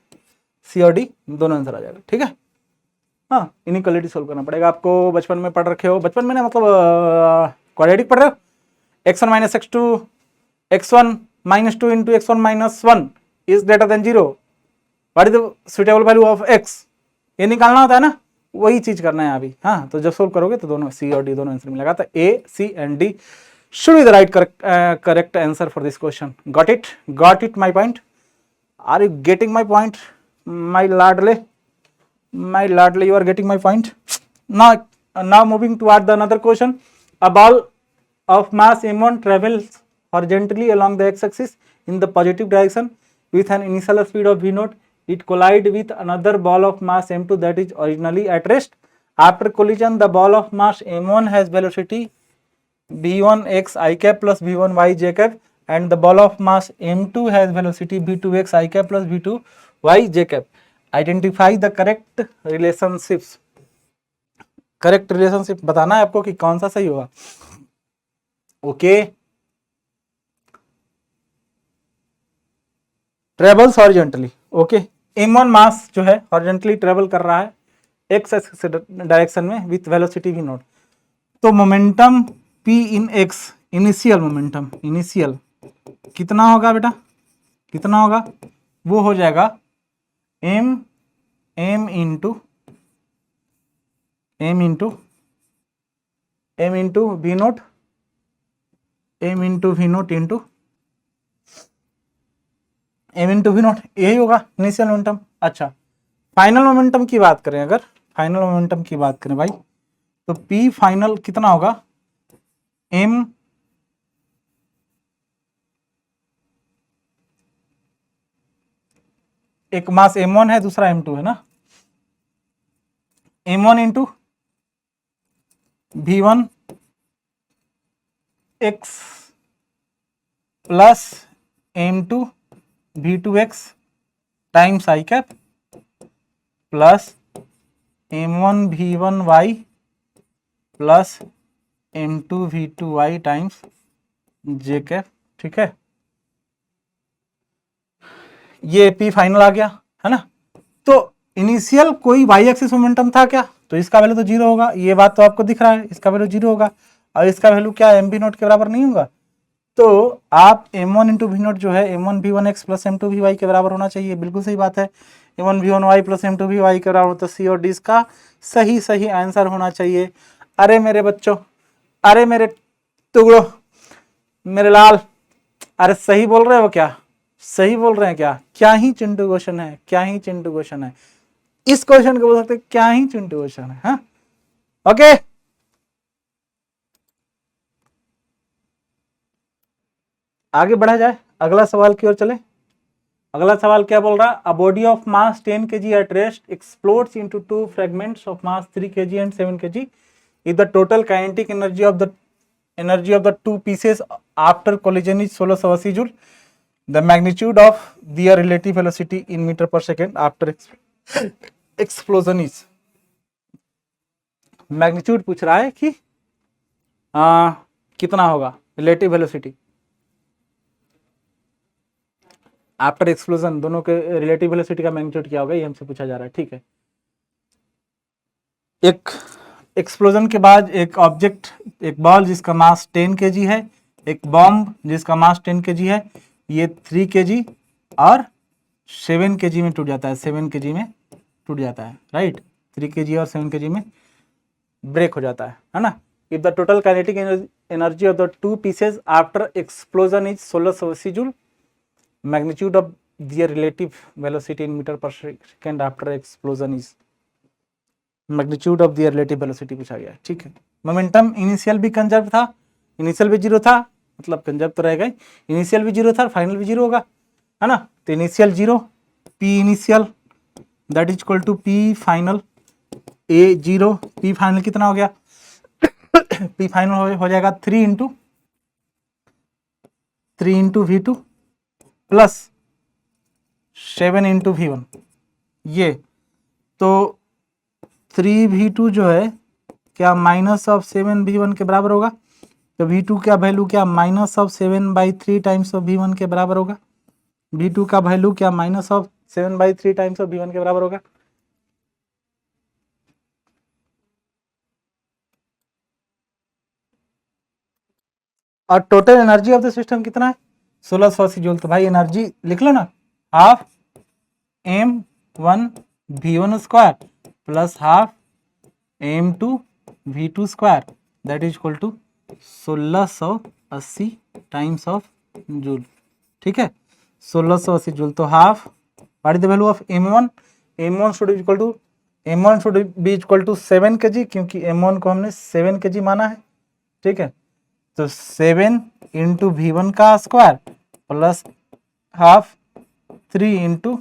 सी और डी दोनों आंसर आ जाएगा। ठीक है, हाँ, इनइक्वालिटी सोल्व करना पड़ेगा आपको, बचपन में पढ़ रखे हो, बचपन में ना मतलब क्वाड्रेटिक पढ़ रहे हो, x1 minus x2, x1 minus 2 into x1 minus 1 is greater than 0, what is the suitable value of x, ये निकालना होता है ना, वही चीज करना है अभी। हाँ, तो जब सोल्व करोगे तो दोनों सी और डी दोनों आंसर मिलेगा, तो A C and D should be the right correct answer for this question. Got it my point? Are you getting my point, my ladle, you are getting my point? Now moving toward the another question. A ball of mass m1 travels horizontally along the x-axis in the positive direction with an initial speed of v naught. It collides with another ball of mass m2 that is originally at rest. After collision, the ball of mass m1 has velocity v1 x I cap plus v1 y j cap, and the ball of mass m2 has velocity v2 x I cap plus v2 y j cap. Identify the correct relationships. Correct relationship बताना है आपको कि कौन सा सही होगा। Okay, travels horizontally, okay, m1 mass जो है हॉरिजॉन्टली ट्रेवल कर रहा है x डायरेक्शन में विथ वेलोसिटी v नॉट, तो momentum p in x, initial momentum, initial कितना होगा बेटा, कितना होगा, वो हो जाएगा m into v naught M into V naught into M into V naught, यही होगा इनिशियल मोमेंटम। अच्छा, फाइनल मोमेंटम की बात करें, अगर फाइनल मोमेंटम की बात करें भाई, तो पी फाइनल कितना होगा, एम एक मास m1 है, दूसरा m2 है ना, m1 into v1 x plus m2 v2 x times I cap plus m1 v1 y plus m2 v2 y times J cap. ठीक है, ये पी फाइनल आ गया है ना। तो इनिशियल कोई वाई एक्सिस मोमेंटम था क्या, तो इसका वैल्यू तो जीरो होगा, ये बात तो आपको दिख रहा है, इसका वैल्यू जीरो होगा। और इसका वैल्यू क्या एम बी नोट के बराबर नहीं होगा, तो आप M one into V naught जो है M one V one X plus M two V Y के बराबर होना चाहिए। बिल्कुल सही बात है, M one V one Y plus M two V Y के बराबर, तो सी और डी इसका सही सही आंसर होना चाहिए। अरे मेरे बच्चों, अरे मेरे टुकड़ो, मेरे लाल, अरे सही बोल रहे हो क्या, सही बोल रहे हैं क्या, क्या ही चिंटू क्वेश्चन है, क्या ही चिंटू क्वेश्चन है, इस क्वेश्चन को बोल सकते हैं क्या ही चिंटू क्वेश्चन है। हाँ ओके, आगे बढ़ा जाए, अगला सवाल की ओर चले। अगला सवाल क्या बोल रहा है, a body of mass 10 kg at rest explodes into two fragments of mass 3 kg and 7 kg if the total kinetic energy of the two pieces after collision is 1680 joule, the magnitude of their relative velocity in meter per second after explosion is। Magnitude पूछ रहा है कि कितना होगा relative velocity after explosion, दोनों के relative velocity का magnitude क्या होगा, ये हमसे पूछा जा रहा है। ठीक है, एक एक्सप्लोजन के बाद एक ऑब्जेक्ट, एक बॉल जिसका मास 10 kg है, एक बॉम्ब जिसका मास 10 kg है, ये 3 kg और 7 kg में टूट जाता है, 7 kg में टूट जाता है, राइट, 3 kg और 7 kg में ब्रेक हो जाता है ना। If the total kinetic energy of the two pieces after explosion is 1680 joule, magnitude of their relative velocity in metre per second after explosion is, magnitude of their relative velocity पूछा गया। ठीक है, momentum initial भी conserve था, initial भी zero था, मतलब conserve तो रहेगा ही, इनिशियल भी जीरो था, फाइनल भी जीरो होगा, है ना। तो initial zero, P initial that is equal to P final, A zero, P final कितना हो गया पी फाइनल हो जाएगा 3 into V two plus 7 into V one, ये तो 3v2 जो है क्या माइनस ऑफ 7v1 के बराबर होगा, तो v2 का वैल्यू क्या minus of 7/3 times of v1 के बराबर होगा, v2 का वैल्यू क्या minus of 7/3 times of v1 के बराबर होगा। और total energy of the system कितना है 1680 जूल, तो भाई एनर्जी लिख लो ना, half m1 v1 square plus half m2 v2 square that is equal to 1680 times of joule. ठीक है, 1680 जूल, तो half what is the value of m1 should equal to m1 should be equal to 7 kg, क्योंकि m1 को हमने 7 kg माना है। ठीक है, तो 7 इंटू v1 का square plus half 3 into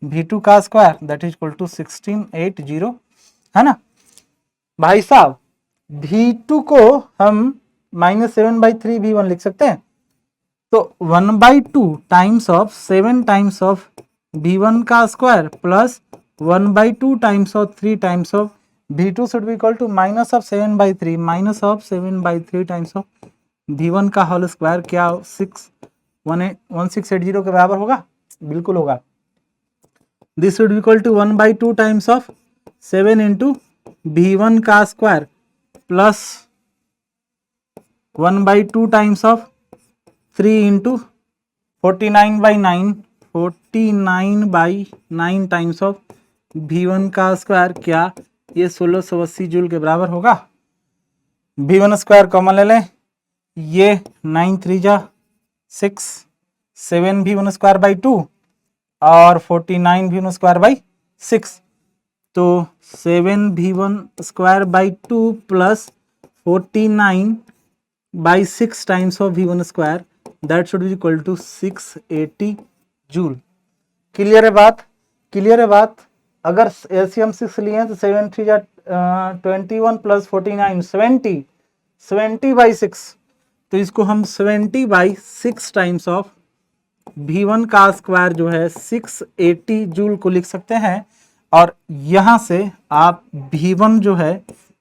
v2 का square that is equal to 1680, है ना भाई साहब। v2 को हम -7/3 v1 लिख सकते हैं, तो 1/2 times of 7 times of v1 का square plus 1/2 times of 3 times of v2 should be equal to minus of 7/3 times of v1 का होल स्क्वायर, क्या 1680 के बराबर होगा, बिल्कुल होगा। This should be equal to 1/2 times of 7 into v1 का square plus 1/2 times of 3 into 49/9 times of v1 का square, क्या ये 1680 जूल के बराबर होगा। v1 स्क्वायर कॉमन ले लें, ये 9 3 जा 6, 7 भी 1 स्क्वायर बाई 2 और 49 भी 1 स्क्वायर बाई 6, तो 7 भी 1 square by 2 plus 49 by 6 times of V1 square, that should be equal to 680 joule. Clear है बात? क्लियर है बात? अगर एलसीएम 6 लिए हैं तो 7 3 जा 21 प्लस 49 70 बाई 6, तो इसको हम 70 बाई 6 टाइम्स ऑफ V1 का स्क्वायर जो है 680 जूल को लिख सकते हैं। और यहां से आप V1 जो है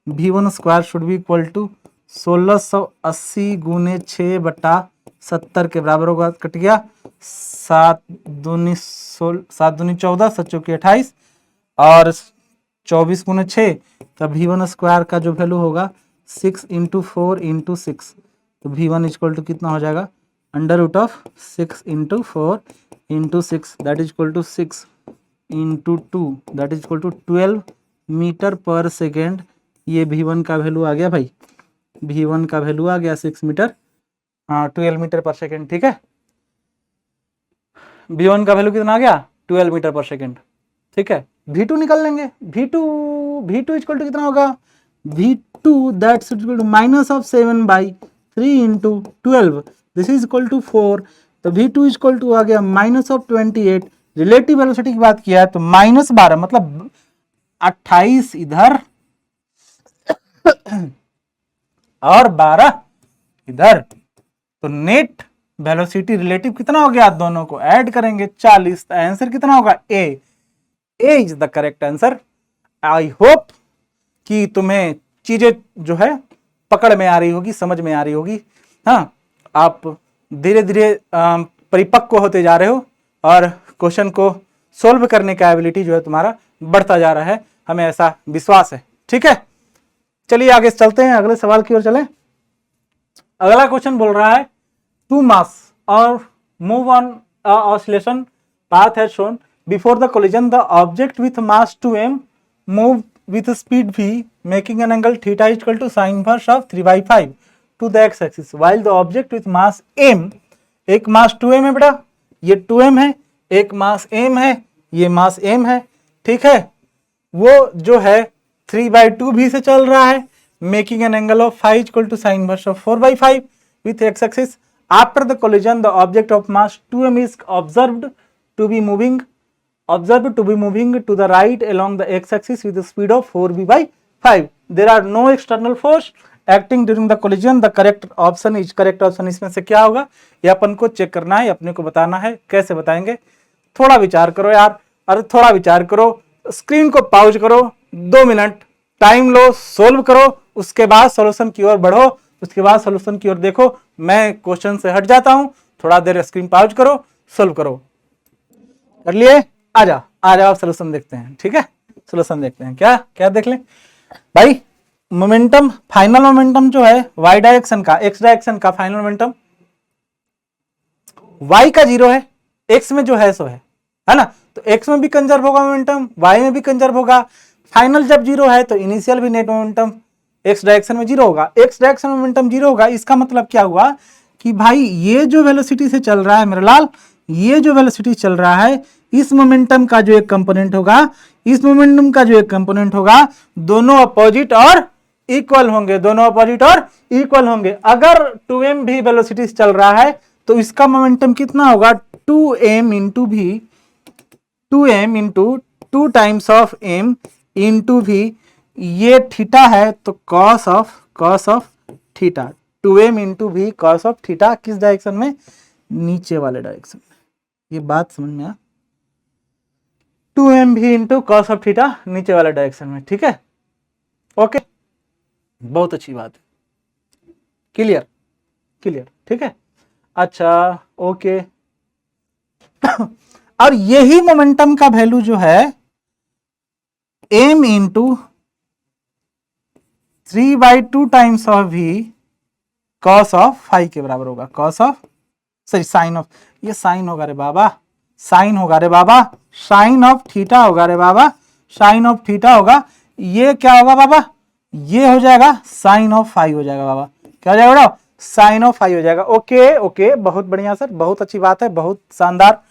V1 square should be equal to 1680 गुने 6 बटा 70 के बराबर होगा। कट गया 7 दूनी 14, 7 चौके 28 और 24 गुने 6, तो V1 स्क्वायर का जो वैल्यू होगा 6 इंटू 4 इंटू 6, तो V1 इक्वल टू कितना हो जाएगा under root of 6 into 4 into 6, that is equal to 6 into 2, that is equal to 12 metre per second. ये V1 का वैल्यू आ गया भाई, V1 का वैल्यू आ गया 6 मीटर 12 मीटर पर सेकेंड। ठीक है, V1 का वैल्यू कितना आ गया 12 मीटर पर सेकेंड। ठीक है, V2 निकाल लेंगे। V2 इक्वल टू कितना होगा V2 that's equal to minus of 7 by 3 into 12, this is equal to 4, तो V2 इक्वल टू आ गया माइनस ऑफ 28। रिलेटिव वेलोसिटी की बात किया है तो माइनस 12 मतलब 28 इधर और 12 इधर, तो नेट वेलोसिटी रिलेटिव कितना हो गया, दोनों को ऐड करेंगे 40, तो आंसर कितना होगा A is the correct answer. I hope कि तुम्हें चीजें जो है पकड़ में आ रही होगी, समझ में आ रही होगी। हाँ, आप धीरे धीरे परिपक्व होते जा रहे हो और क्वेश्चन को सोल्व करने का एबिलिटी जो है तुम्हारा बढ़ता जा रहा है, हमें ऐसा विश्वास है। ठीक है, चलिए आगे चलते हैं, अगले सवाल की ओर चलें। अगला क्वेश्चन बोल रहा है टू मास और move on oscillation path has shown before the collision the object with mass 2m move with speed v making an angle theta is equal to sin inverse of 3/5 to the x axis while the object with mass m, एक मास 2m है बेटा, ये 2m है, एक मास m है, ये मास m है। ठीक है, वो जो है 3/2 v से चल रहा है, making an angle of phi equal to sine inverse of 4/5 with x axis. After the collision the object of mass 2m is observed to be moving to the right along the x-axis with a speed of 4v/5. There are no external force acting during the collision. The correct option इसमें से क्या होगा, ये अपन को check करना है, अपने को बताना है। कैसे बताएंगे, थोड़ा विचार करो यार, अरे थोड़ा विचार करो, स्क्रीन को पॉज करो, 2 मिनट टाइम लो, सोल्व करो, उसके बाद सॉल्यूशन की ओर बढ़ो, उसके बाद सॉल्यूशन की ओर देखो। मैं क्वेश्चन से हट जाता हूं, थोड़ा देर स्क्रीन पॉज करो, सोल्व करो। कर लिए, आ जाओ सोल्यूशन देखते हैं। ठीक है, सोल्यूशन देखते हैं, क्या क्या देख लें भाई। मोमेंटम, फाइनल मोमेंटम जो है y डायरेक्शन का, x डायरेक्शन का फाइनल मोमेंटम y का 0 है, x में जो है सो है ना, तो x में भी कंजर्व होगा मोमेंटम, y में भी कंजर्व होगा। फाइनल जब 0 है तो इनिशियल भी नेट मोमेंटम x डायरेक्शन में 0 होगा, x डायरेक्शन में मोमेंटम 0 होगा। इसका मतलब क्या हुआ कि भाई ये जो वेलोसिटी से चल रहा है मेरे लाल, ये जो वेलोसिटी चल रहा है, इस मोमेंटम का जो एक कंपोनेंट होगा, इस मोमेंटम का जो एक कंपोनेंट होगा, दोनों अपोजिट और इक्वल होंगे, दोनों अपोजिट और इक्वल होंगे। अगर 2m भी वेलोसिटी से चल रहा है तो इसका मोमेंटम कितना होगा 2m इंटू भी, 2m into 2 times of m into भी, ये थीटा है तो cos of theta, 2m into भी कॉस ऑफ थीटा, किस डायरेक्शन में, नीचे वाले डायरेक्शन में। ये बात समझ में आ, 2m भी इंटू कॉस ऑफ थीटा नीचे वाले डायरेक्शन में। ठीक है, ओके, बहुत अच्छी बात है, क्लियर। ठीक है, अच्छा ओके। और यही मोमेंटम का वैल्यू जो है m into 3/2 times of v cos of phi के बराबर होगा, कॉस ऑफ साइन ऑफ, ये साइन होगा रे बाबा, साइन होगा रे बाबा, साइन ऑफ थीटा होगा रे बाबा, साइन ऑफ थीटा होगा। ये क्या होगा बाबा, ये हो जाएगा साइन ऑफ फाई हो जाएगा बाबा, क्या हो जाएगा बेटा, साइन ऑफ फाइव हो जाएगा। ओके ओके, बहुत बढ़िया सर, बहुत अच्छी बात है, बहुत शानदार,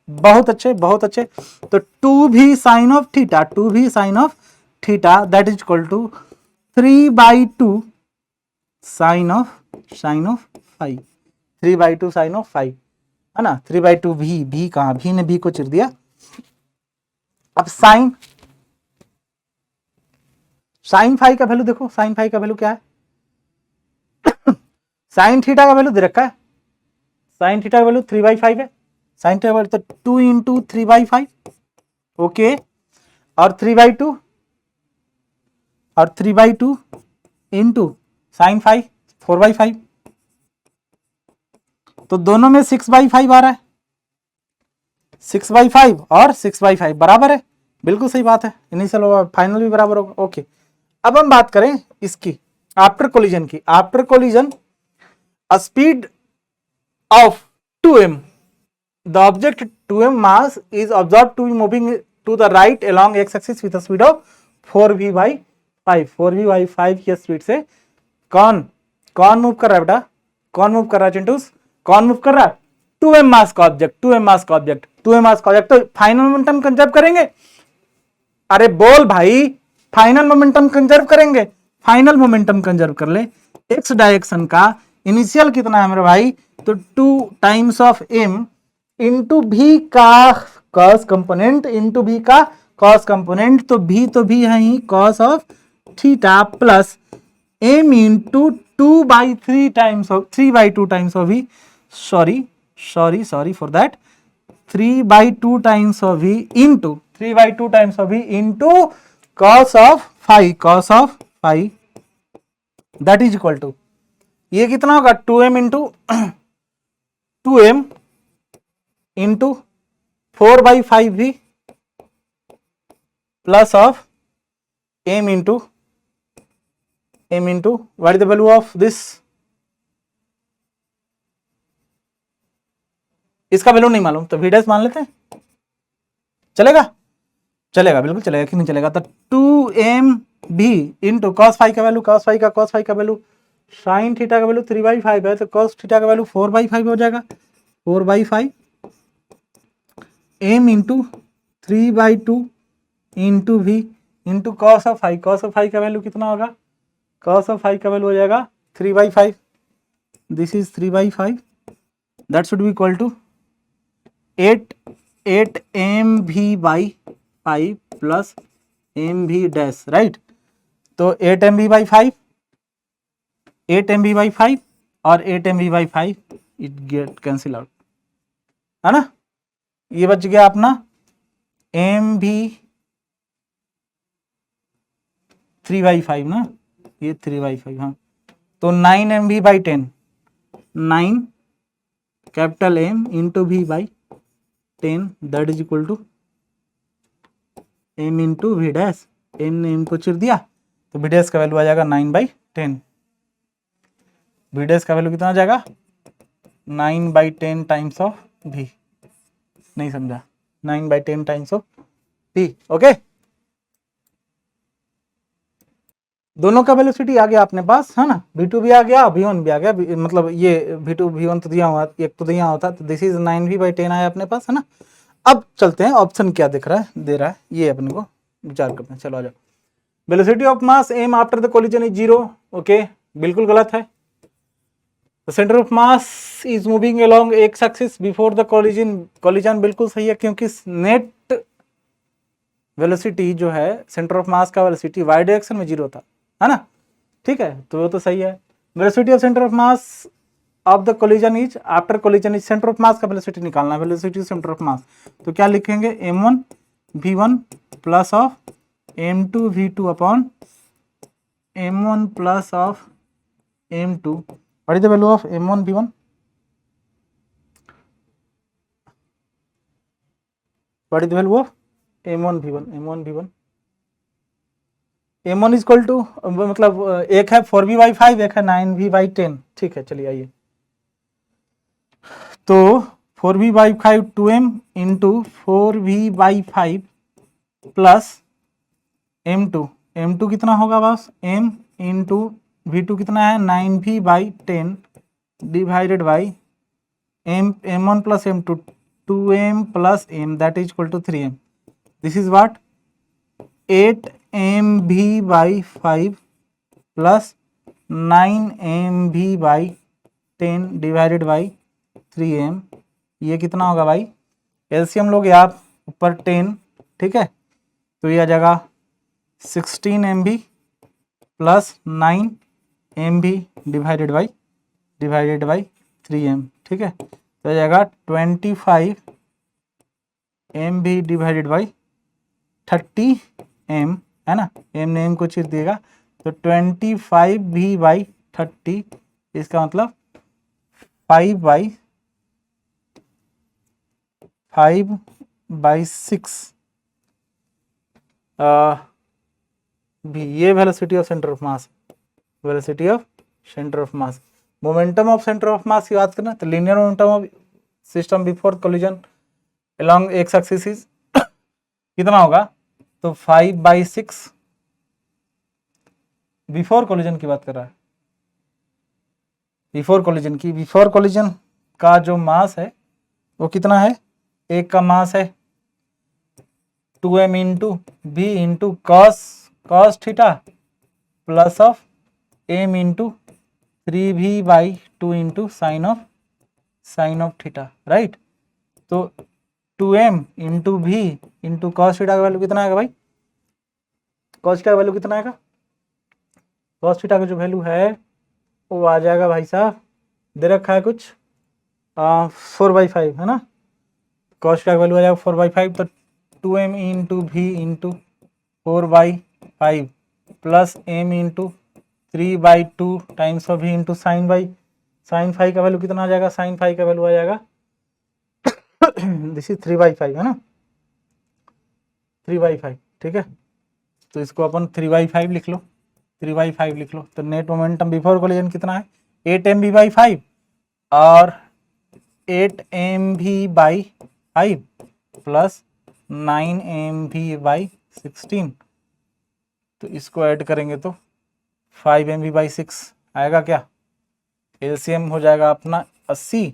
बहुत अच्छे बहुत अच्छे। तो 2 भी साइन ऑफ थीटा, 2 भी sine of theta that is equal to 3/2 sine of five, 3/2 sine of five, है ना। 3/2 भी कहाँ, भी ने भी को चिर दिया। अब साइन फाइव का वैल्यू देखो, साइन फाइव का वैल्यू क्या है, साइन थीटा का वैल्यू दे रखा है, साइन थीटा का वैल्यू 3/5 है, साइन थीटा का वैल्यू तो 2 इंटू 3/5, ओके, और 3/2 इंटू साइन 5 4/5, तो दोनों में 6/5 आ रहा है, 6/5 और 6/5 बराबर है, बिल्कुल सही बात है, इनिशियल होगा फाइनल भी बराबर होगा। ओके, अब हम बात करें इसकी आफ्टर कोलिजन की। After collision a speed of 2m, the object 2m mass is observed to be moving to the right along x axis with a speed of 4v/5, 4v/5 की स्पीड से कौन move कर रहा है बेटा, कौन move कर रहा है चिंटूस, कौन मूव कर रहा है, 2m मास का ऑब्जेक्ट, 2m मास का ऑब्जेक्ट, 2m मास का ऑब्जेक्ट, तो फाइनल मोमेंटम कंजर्व करेंगे। अरे बोल भाई, फाइनल मोमेंटम कंजर्व करेंगे, फाइनल मोमेंटम कंजर्व कर ले। एक्स डायरेक्शन का इनिशियल कितना है मेरे भाई, तो 2 टाइम्स ऑफ m इंटू भी का कॉस कंपोनेंट, इंटू भी का कॉस कंपोनेंट, तो भी है ही cos of theta plus m into 2/3 times of 3/2 times of v, sorry for that, 3/2 times of v into 3/2 times of v into cos of five that is equal to, ये कितना होगा 2m into 4/5 V plus of m into what is the value of this, इसका value नहीं मालूम तो v' मान लेते हैं, चलेगा बिल्कुल चलेगा, क्यों नहीं चलेगा। तो 2m भी इंटू कॉस फाइव का वैल्यू, कॉस फाइव का वैल्यू, साइन थीटा का वैल्यू 3/5 है, तो कॉस थीटा का वैल्यू 4/5 हो जाएगा, 4/5 m into 3/2 into v into cos of five का वैल्यू कितना होगा, कॉस ऑफ फाइव का वैल्यू हो जाएगा 3/5, this is 3/5, that should be equal to 8 mv/5 plus mv dash, right. तो 8 mv/5 और 8 mv/5 it get cancel out, है ना, ये बच गया अपना mv 3/5 ना, ये 3/5, हाँ, तो 9 mv/10, 9 capital M into v/10 that is equal to m into v dash, m ने m को चिर दिया, तो v डैश का वैल्यू आ जाएगा 9/10, v डैश का वैल्यू कितना आ जाएगा 9/10 टाइम्स ऑफ v, नहीं समझा, 9/10 टाइम्स ऑफ v, ओके। दोनों का वेलोसिटी आ गया अपने पास, है ना, v2 भी आ गया, v1 भी आ गया, मतलब ये v2 v1 तो दिया हुआ, एक तो दिया होता, तो दिस इज 9v/10 आया अपने पास, है ना। अब चलते हैं ऑप्शन क्या दे रहा है ये अपने को विचार करते हैं, चलो आ जाओ। Velocity of mass m after the collision is 0, okay, बिल्कुल गलत है। The centre of mass is moving along x axis before the collision बिल्कुल सही है, क्योंकि नेट वेलोसिटी जो है सेंटर ऑफ मास का वेलोसिटी वाई डायरेक्शन में 0 था, है ना, ठीक है, तो वो तो सही है। Velocity of centre of mass of the collision is after collision is, centre of mass का वेलोसिटी निकालना है, वेलोसिटी सेंटर ऑफ मास, तो क्या लिखेंगे m1 v1 plus of m2 v2 upon m1 plus of m2, what is the value of m1 v1, what is the value of m1 v1 m1 is equal to, मतलब एक है 4v/5, एक है 9v/10, ठीक है, चलिए आइए, तो 4v/5 2m into 4v/5 plus m2 कितना होगा बस m इंटू v2 कितना है 9v/10 divided by m1 plus m2, 2m plus m, that is equal to 3m. This is what? 8mv by 5 plus 9mv by 10 divided by 3m. ये कितना होगा भाई? LCM लोगे आप, ऊपर 10, ठीक है, तो ये आ जाएगा 16mv plus 9mv divided by 3m, ठीक है, तो आ जाएगा 25mv डिवाइडेड बाई 30m, है ना, m ने m को चीर देगा, तो 25v बाई 30, इसका मतलब 5/6 भी, ये velocity of centre of mass, velocity of centre of mass. Momentum of centre of mass की बात करना तो linear momentum of system before collision along x axis is कितना होगा? तो 5/6 बिफोर कोलिजन की बात कर रहा है, बिफोर कोलिजन की. बिफोर कोलिजन का जो मास है वो कितना है? एक का मास है 2m into B into cos theta plus of m into 3v/2 into sine of theta, right. तो 2m into v into cos theta का वैल्यू कितना आएगा भाई? कॉस थीटा का वैल्यू कितना आएगा? कॉस थीटा का जो वैल्यू है वो आ जाएगा भाई साहब, दे रखा है कुछ 4/5, है ना. कॉस थीटा का वैल्यू आ जाएगा 4/5, तो 2m into v into 4/5 plus m into 3/2 times of v into sine 5 का वैल्यू कितना आ जाएगा? साइन 5 का वैल्यू आ जाएगा दिस इज 3/5, है ना, 3/5, ठीक है. तो इसको अपन 3/5 लिख लो, 3/5 लिख लो. तो नेट मोमेंटम बिफोर कोलिजन कितना है? 8mv/5 और 8mv/5 प्लस 9mv/16, तो इसको ऐड करेंगे तो 5mv/6 आएगा क्या? एलसीएम हो जाएगा अपना 80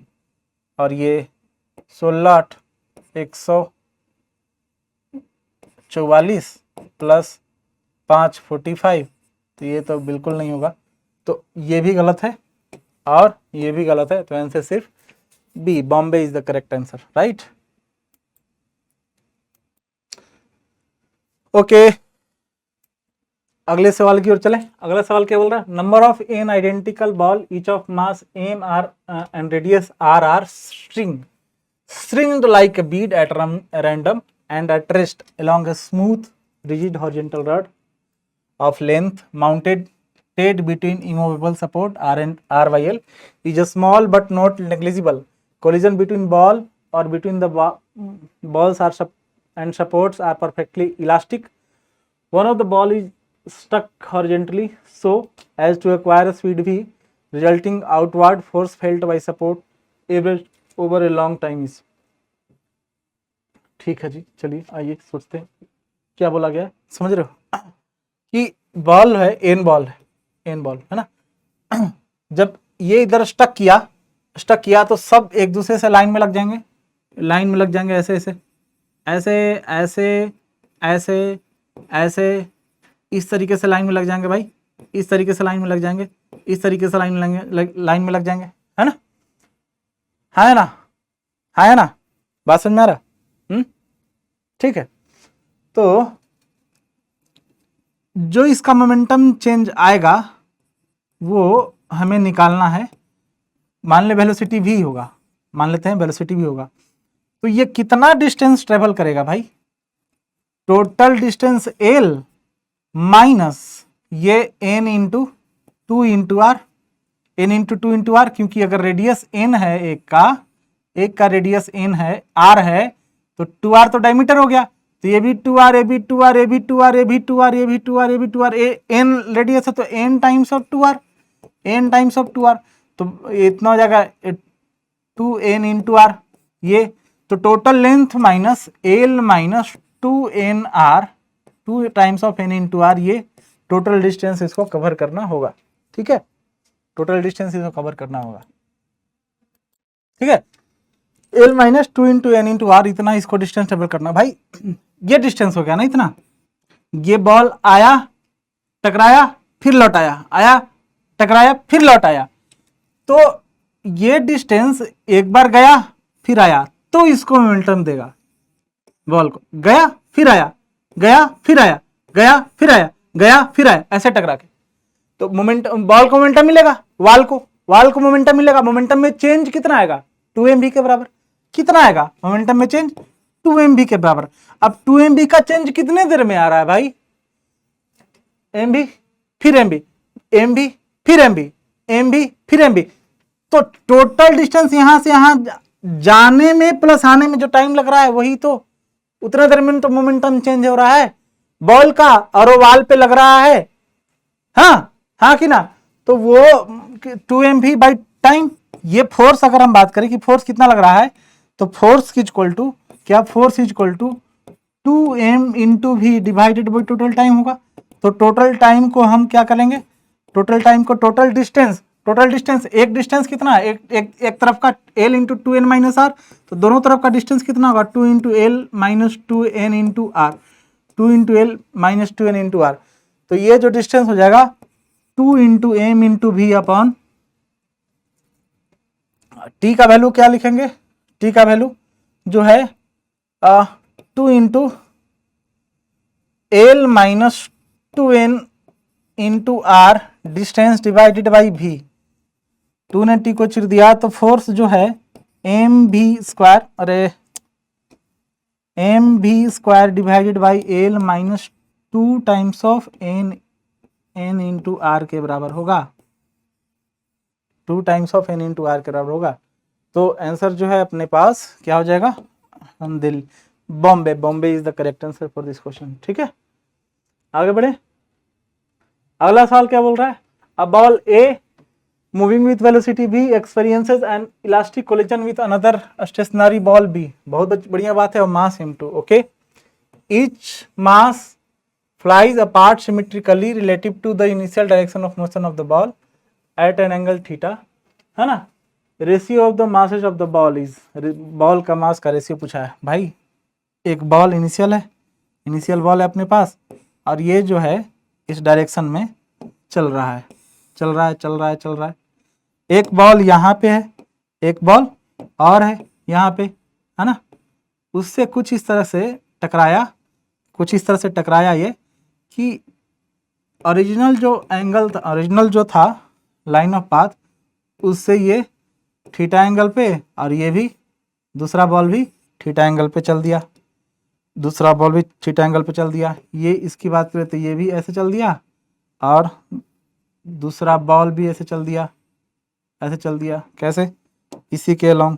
और ये 16 144 प्लस 5 45, तो ये तो बिल्कुल नहीं होगा, तो ये भी गलत है और ये भी गलत है. तो आंसर सिर्फ B, Bombay is the correct answer, right. Okay, अगले सवाल की ओर चलें. अगला सवाल क्या बोल रहा है? Number of N identical ball each of mass M R and radius R stringed like a bead at random and at rest along a smooth rigid horizontal rod of length mounted between immovable support R and R by L is a small but not negligible. Collision between ball or between the balls and supports are perfectly elastic. One of the ball is stuck horizontally so as to acquire a speed v, resulting outward force felt by support over a long time is. ठीक है जी, चलिए आइए सोचते हैं क्या बोला गया है. समझ रहे हो कि बॉल है, एन बॉल है ना. जब ये इधर स्टक किया तो सब एक दूसरे से लाइन में लग जाएंगे, ऐसे ऐसे ऐसे ऐसे ऐसे ऐसे इस तरीके से लाइन में लग जाएंगे भाई, इस तरीके से लाइन में लग जाएंगे, इस तरीके से लाइन में लग जाएंगे, है ना, है ना, बात समझ में आ रहा? ठीक है. तो जो इसका मोमेंटम चेंज आएगा वो हमें निकालना है. मान ले वेलोसिटी v होगा, मान लेते हैं वेलोसिटी v होगा, तो ये कितना डिस्टेंस ट्रेवल करेगा भाई? टोटल डिस्टेंस l माइनस ये n into 2 into R, n into 2 into R, क्योंकि अगर रेडियस n है एक का रेडियस n है, r है, तो 2r तो डायमीटर हो गया, तो ये भी 2r, ये भी 2r, ये भी 2r, ये भी 2r, ये भी 2r, ये भी 2r, n रेडियस है तो n टाइम्स ऑफ 2r, तो इतना हो जाएगा 2n इंटू आर. ये तो total length minus l minus 2nr, 2 times of n into R, ये टोटल डिस्टेंस इसको कवर करना होगा. ठीक है, टोटल डिस्टेंस इसको कवर करना होगा. ठीक है। L minus 2 into N into R, इतना इसको डिस्टेंस टेबल करना भाई। ये डिस्टेंस हो गया ना इतना, ये बॉल आया टकराया फिर लौट आया, आया टकराया फिर लौट आया, तो ये डिस्टेंस एक बार गया फिर आया तो इसको मोमेंटम देगा बॉल को, गया फिर आया, गया फिर आया, गया फिर आया, गया फिर आया, ऐसे टकरा के, तो मोमेंटम, बॉल को मोमेंटम मिलेगा, वाल को मोमेंटम मिलेगा। मोमेंटम में चेंज कितना आएगा, 2mv के बराबर। कितना आएगा मोमेंटम में चेंज, 2mv के बराबर। अब 2mv का चेंज कितने देर में आ रहा है भाई, mv फिर mv, mv फिर mv, mv फिर mv, तो टोटल डिस्टेंस यहां से यहां जाने में प्लस आने में जो टाइम लग रहा है वही तो, उतना देर में तो मोमेंटम चेंज हो रहा है बॉल का, और वो वाल पे लग रहा है। हाँ कि ना, तो वो 2mv बाई टाइम। ये फोर्स अगर हम बात करें कि फोर्स कितना लग रहा है, तो फोर्स इक्वल टू क्या, force equal to 2m into V divided by total time होगा। तो टोटल टाइम को हम क्या करेंगे, टोटल टाइम को टोटल डिस्टेंस, एक डिस्टेंस कितना है, एक तरफ का l into 2n minus are, तो दोनों तरफ का डिस्टेंस कितना होगा, 2 into L minus 2n into R, 2 into L minus 2n into R. तो ये जो डिस्टेंस हो जाएगा 2 into M into V upon T का वैल्यू क्या लिखेंगे, टी का वैल्यू जो है 2 into L minus 2n into R distance divided by V. 2 ने टी को चिर दिया तो फोर्स जो है एम वी स्क्वायर, अरे M V square divided by L minus 2 times of N into R के बराबर होगा, 2 times of N into R के बराबर होगा। तो आंसर जो है अपने पास क्या हो जाएगा, Delhi, Bombay is the correct answer for this question. ठीक है, आगे बढ़े। अगला सवाल क्या बोल रहा है, a ball A moving with velocity v experiences an elastic collision with another stationary ball b, बहुत बढ़िया बात है, और mass m2, okay, each mass flies apart symmetrically relative to the initial direction of motion of the ball at an angle theta, है ना। Ratio of the masses of the ball is, ball का मास का ratio पूछा है भाई। एक ball initial ball है अपने पास, और ये जो है इस डायरेक्शन में चल रहा है। एक बॉल यहाँ पे है, एक बॉल और है यहाँ पे, है ना, उससे कुछ इस तरह से टकराया ये कि ओरिजिनल जो एंगल था, ओरिजिनल जो था लाइन ऑफ पाथ, उससे ये थीटा एंगल पे, और ये भी दूसरा बॉल भी थीटा एंगल पे चल दिया, ये इसकी बात करें तो ये भी ऐसे चल दिया, और दूसरा बॉल भी ऐसे चल दिया, कैसे, इसी के अलोंग,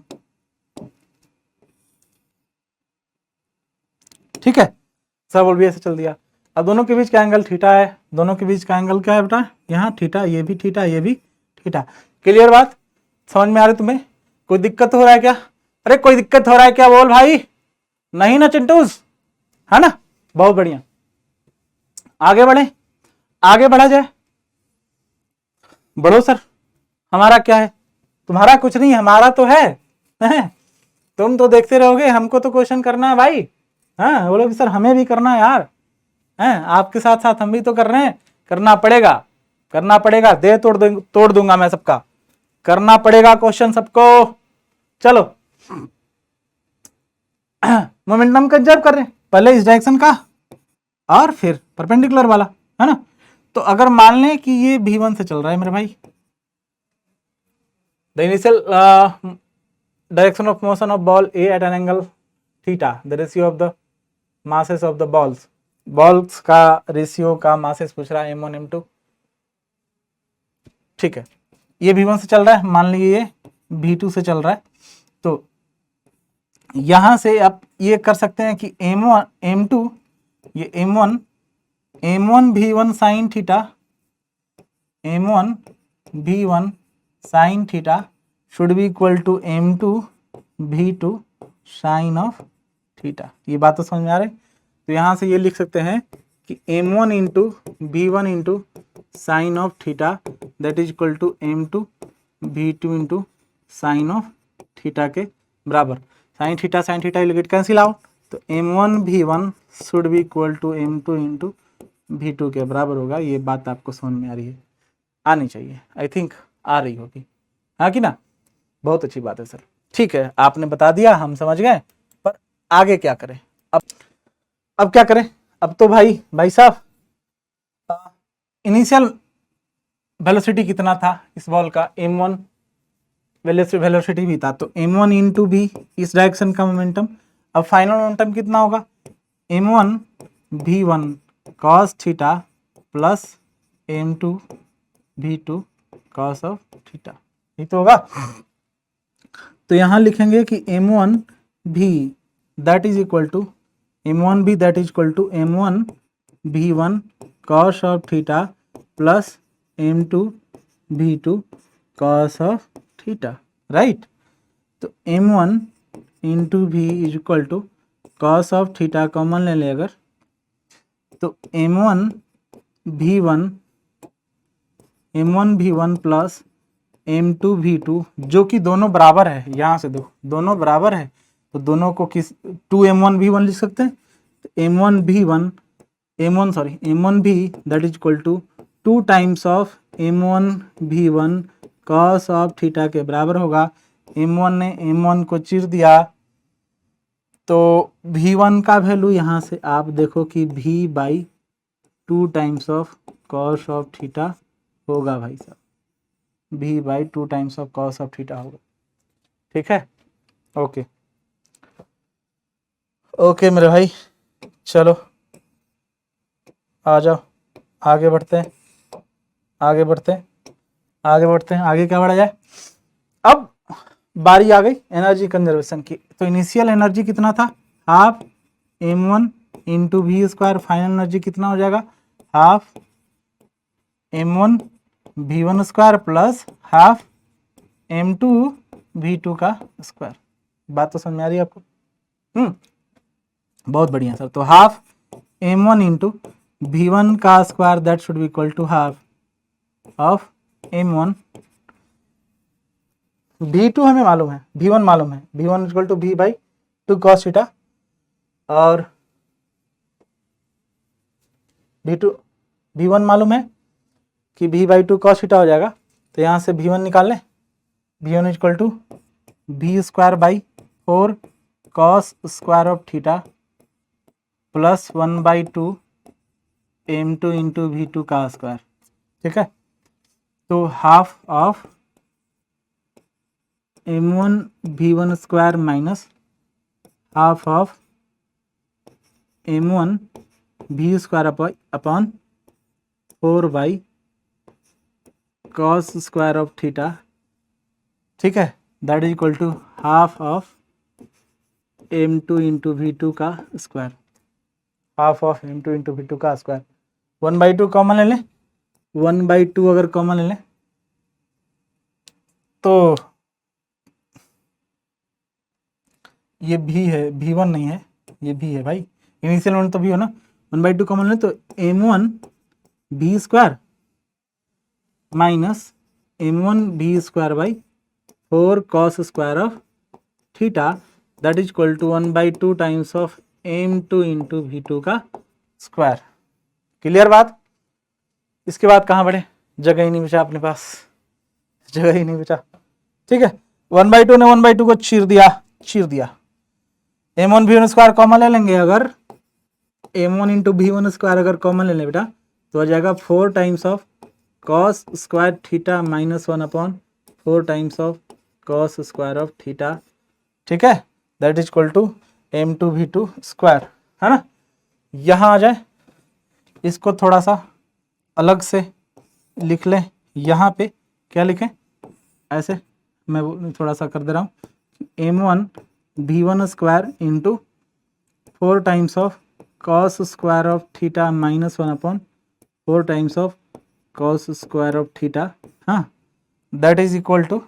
ठीक है, दूसरा बॉल भी ऐसे चल दिया। अब दोनों के बीच का एंगल थीटा है, दोनों के बीच का एंगल क्या है बेटा, यहाँ थीटा, ये भी थीटा, ये भी थीटा। क्लियर बात, समझ में आ रही तुम्हें, कोई दिक्कत हो रहा है क्या, अरे कोई दिक्कत हो रहा है क्या, बोल भाई, नहीं ना चिंटूस, है ना, बहुत बढ़िया। आगे बढ़ा जाए, बढ़ो सर, हमारा क्या है, तुम्हारा कुछ नहीं, हमारा तो है, तुम तो देखते रहोगे, हमको तो क्वेश्चन करना है भाई। हाँ बोलो कि सर हमें भी करना है यार, हैं, आपके साथ साथ हम भी तो कर रहे हैं, करना पड़ेगा, दे तोड़ दूंगा मैं सबका, करना पड़ेगा क्वेश्चन सबको। चलो मोमेंटम कंजर्व कर रहे हैं, पहले इस डायरेक्शन का और फिर परपेंडिकुलर वाला, है ना। तो अगर मान लें कि ये v1 से चल रहा है मेरे भाई, the initial direction of motion of ball A at an angle theta, the ratio of the masses of the balls का रेशियो का मासेस पूछ रहा है, m1 m2, ठीक है। ये v1 से चल रहा है, मान लीजिए ये v2 से चल रहा है, तो यहां से आप ये कर सकते हैं कि m1 m2, ये m1 v1 sine theta, m1 v1 sine theta should be equal to m2 v2 sine of theta. ये बात तो समझ में आ रही है। तो यहाँ से ये लिख सकते हैं कि m1 into v1 into sine of theta that is equal to m2 v2 into sine of theta के बराबर। Sine theta you get cancel out, तो m1 v1 should be equal to m2 into v2 के बराबर होगा। ये बात आपको समझ में आ रही है, आनी चाहिए, आई थिंक आ रही होगी, हाँ कि ना। बहुत अच्छी बात है सर, ठीक है आपने बता दिया, हम समझ गए, पर आगे क्या करें अब क्या करें। अब तो भाई साहब इनिशियल वेलोसिटी कितना था इस बॉल का, m1 वेलोसिटी भी था, तो m1 इंटू भी इस डायरेक्शन का मोमेंटम। अब फाइनल मोमेंटम कितना होगा, m1 v1 cos theta plus m2 v2 cos of theta, ये तो होगा। तो यहां लिखेंगे कि m1 v that is equal to m1 v that is equal to m1 v1 cos of theta plus m2 v2 cos of theta, right. तो m1 into v is equal to cos of theta common ले ले अगर, तो m1 v1 plus m2 v2 जो कि दोनों बराबर है, यहाँ से दो दोनों बराबर है, तो दोनों को किस 2m1 v1 लिख सकते हैं। तो m1 v that is equal to 2 times of m1 v1 cos of theta के बराबर होगा। m1 ने m1 को चीर दिया, तो v1 का वैल्यू यहाँ से आप देखो कि v/2 times of cos of theta होगा भाई साहब, v/2 times of cos of theta होगा, ठीक है। ओके ओके मेरे भाई, चलो आ जाओ, आगे बढ़ते हैं आगे क्या बढ़ा जाए। अब बारी आ गई एनर्जी कंजर्वेशन की, तो इनिशियल एनर्जी कितना था, half m1 into V square, final energy कितना हो जाएगा, half m1 v1 square plus half m2 v2 का स्क्वायर। बात तो समझ में आ रही है आपको, बहुत बढ़िया सर। तो हाफ m1 इंटू v1 का square that should be equal to half of m1, v2 हमें मालूम है, v1 मालूम है, v1 equal to v/2 cos theta, और v1 मालूम है कि v/2 cos थीटा हो जाएगा, तो यहाँ से v1 निकाल लें, v1 equal to v square by 4 cos square of theta plus 1/2 m2 into v2 का स्क्वायर, ठीक है। तो half of m1 v1 square minus half of m1 v square upon 4 cos square of theta, ठीक है, that is equal to half of m2 into v2 का square, half of m2 into v2 का square. 1/2 common ले लें, 1/2 अगर common ले लें तो ये भी है, v1 नहीं है, ये भी है भाई, इनिशियल वन तो भी हो ना। 1/2 कॉमन ले तो m1 v square minus m1 v square by 4 cos square of theta that is equal to 1/2 times of m2 into v2 का स्क्वायर। क्लियर बात। इसके बाद कहाँ बढ़े, जगह ही नहीं बचा अपने पास, जगह ही नहीं बचा, ठीक है। 1/2 ने 1/2 को चीर दिया, m1 v1 स्क्वायर कॉमन ले लेंगे, अगर m1 इंटू v1 स्क्वायर अगर कॉमन ले लें बेटा तो आ जाएगा 4 times of cos square theta minus 1 upon 4 times of cos square of theta, ठीक है, that is equal to m2 v2 square, है ना। यहाँ आ जाए, इसको थोड़ा सा अलग से लिख लें, यहाँ पे क्या लिखें, ऐसे मैं थोड़ा सा कर दे रहा हूँ, m1 v1 square into 4 times of cos square of theta minus 1 upon 4 times of cos square of theta, हाँ, that is equal to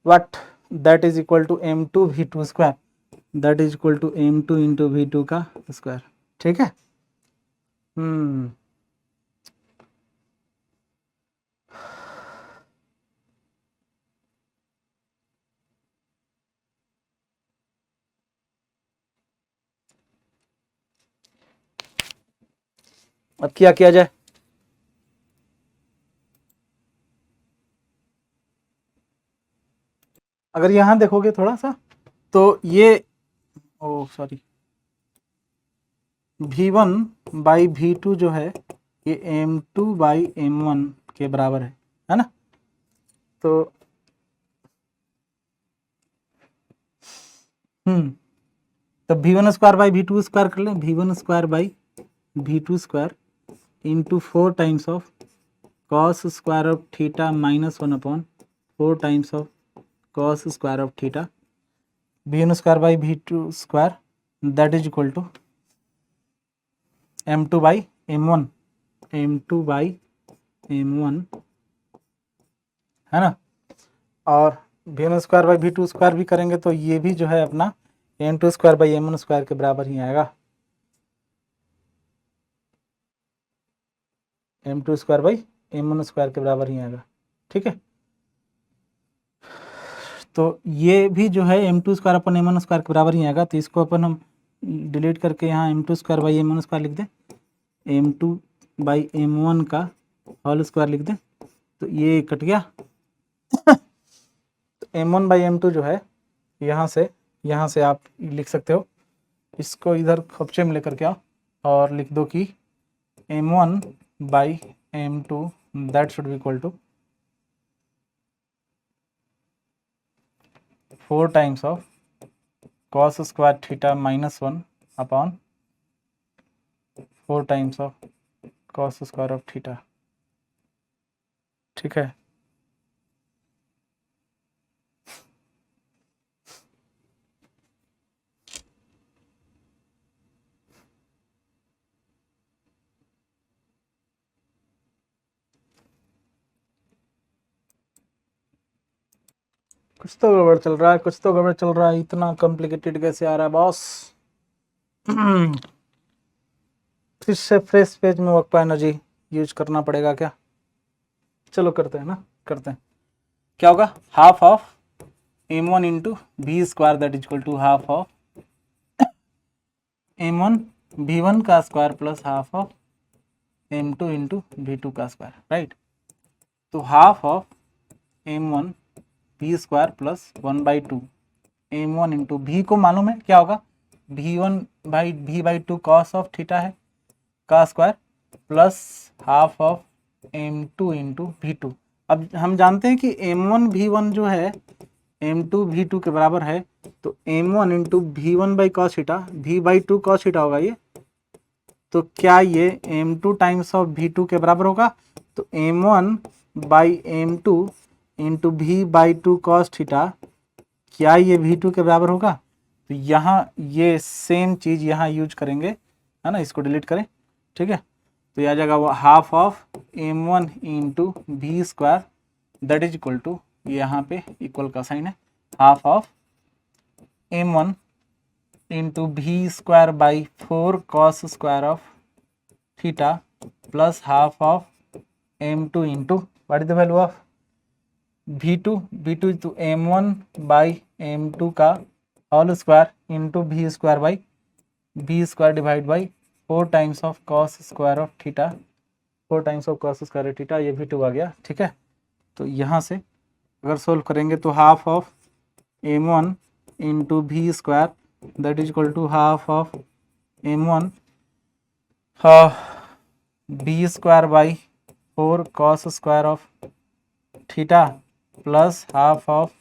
what, that is equal to m2 v2 square, that is equal to m2 into v2 का square, ठीक है। अब क्या किया जाए? अगर यहां देखोगे थोड़ा सा तो ये, ओ सॉरी, V1 बाई V2 जो है ये M2 बाई M1 के बराबर है ना? तो तो V1 square by V2 square कर लें, V1 square by V2 square into 4 times of cos square of theta minus 1 upon 4 times of cos square of theta V1 square by V2 square that is equal to M2 by M1, M2 by M1 है ना? और V1 square by V2 square भी करेंगे तो ये भी जो है अपना M2 square by M1 square के बराबर ही आएगा, M2 square by M1 square के बराबर ही आएगा। ठीक है, तो ये भी जो है M2 square upon M1 square के बराबर ही आएगा। तो इसको अपन हम डिलीट करके यहाँ M2 square by M1 square लिख दें, M2 बाई M1 का होल स्क्वायर लिख दें, तो ये कट गया। तो M1 बाई M2 जो है यहाँ से आप लिख सकते हो, इसको इधर खपचे में लेकर के आओ और लिख दो कि M1 by M2 that should be equal to 4 times of cos square theta minus 1 upon 4 times of cos square of theta. ठीक है, कुछ तो गड़बड़ चल रहा है, कुछ तो गड़बड़ चल रहा है। इतना कॉम्प्लिकेटेड कैसे आ रहा है बॉस? फिर से फ्रेश पेज में वर्क एनर्जी यूज करना पड़ेगा क्या? चलो करते हैं ना, करते हैं। क्या होगा? Half of M1 into V square that is equal to half of M1 V1 का square plus half of M2 into V2 का स्क्वायर, राइट? तो half of M1 V square plus 1/2 M1 into V को मालूम है क्या होगा? V1 by V/2 cos of theta है का square plus half of M2 into V2। अब हम जानते हैं कि M1 V1 जो है M2 V2 के बराबर है, तो M1 into V1 by cos theta V/2 cos theta होगा ये। तो क्या ये M2 टाइम्स ऑफ V2 के बराबर होगा? तो M1 by M2 into V/2 cos theta, क्या ये V2 के बराबर होगा? तो यहाँ ये सेम चीज़ यहाँ यूज करेंगे, है ना? इसको डिलीट करें, ठीक है? तो यह आ जाएगा वो half of M1 into V square that is equal to, यहाँ पे इक्वल का साइन है, half of M1 into V square by 4 cos square of theta plus half of M2 into what is the value of V2 तो M1 by M2 का whole square into V square by V square divide by 4 times of cos square of theta, 4 times of cos square of theta, ये V2 आ गया। ठीक है, तो यहाँ से अगर सोल्व करेंगे तो half of M1 into V square that is equal to half of M1 V square by 4 cos square of theta plus half of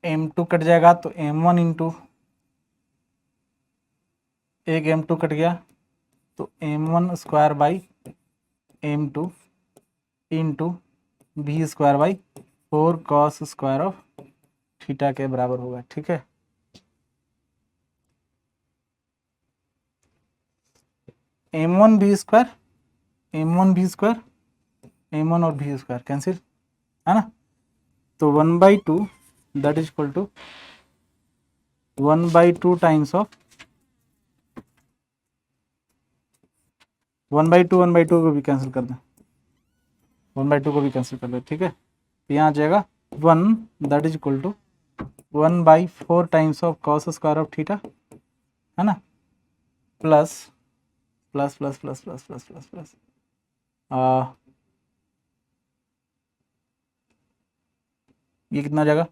M2 cut जाएगा तो M1 इंटू एक M2 कट गया तो M1 square by M2 into V square by 4 cos square of theta के बराबर होगा। ठीक है, M1 V square, M1 V square, M1 और V स्क्वायर कैंसिल, है ना? तो 1/2 that is equal to 1/2 times of 1/2 को भी कैंसिल कर दें, 1/2 को भी कैंसिल कर दें। ठीक है, तो यहाँ आ जाएगा 1 that is equal to 1/4 times of cos square of theta, है ना? Plus plus plus plus plus plus plus plus ये कितना आ जाएगा,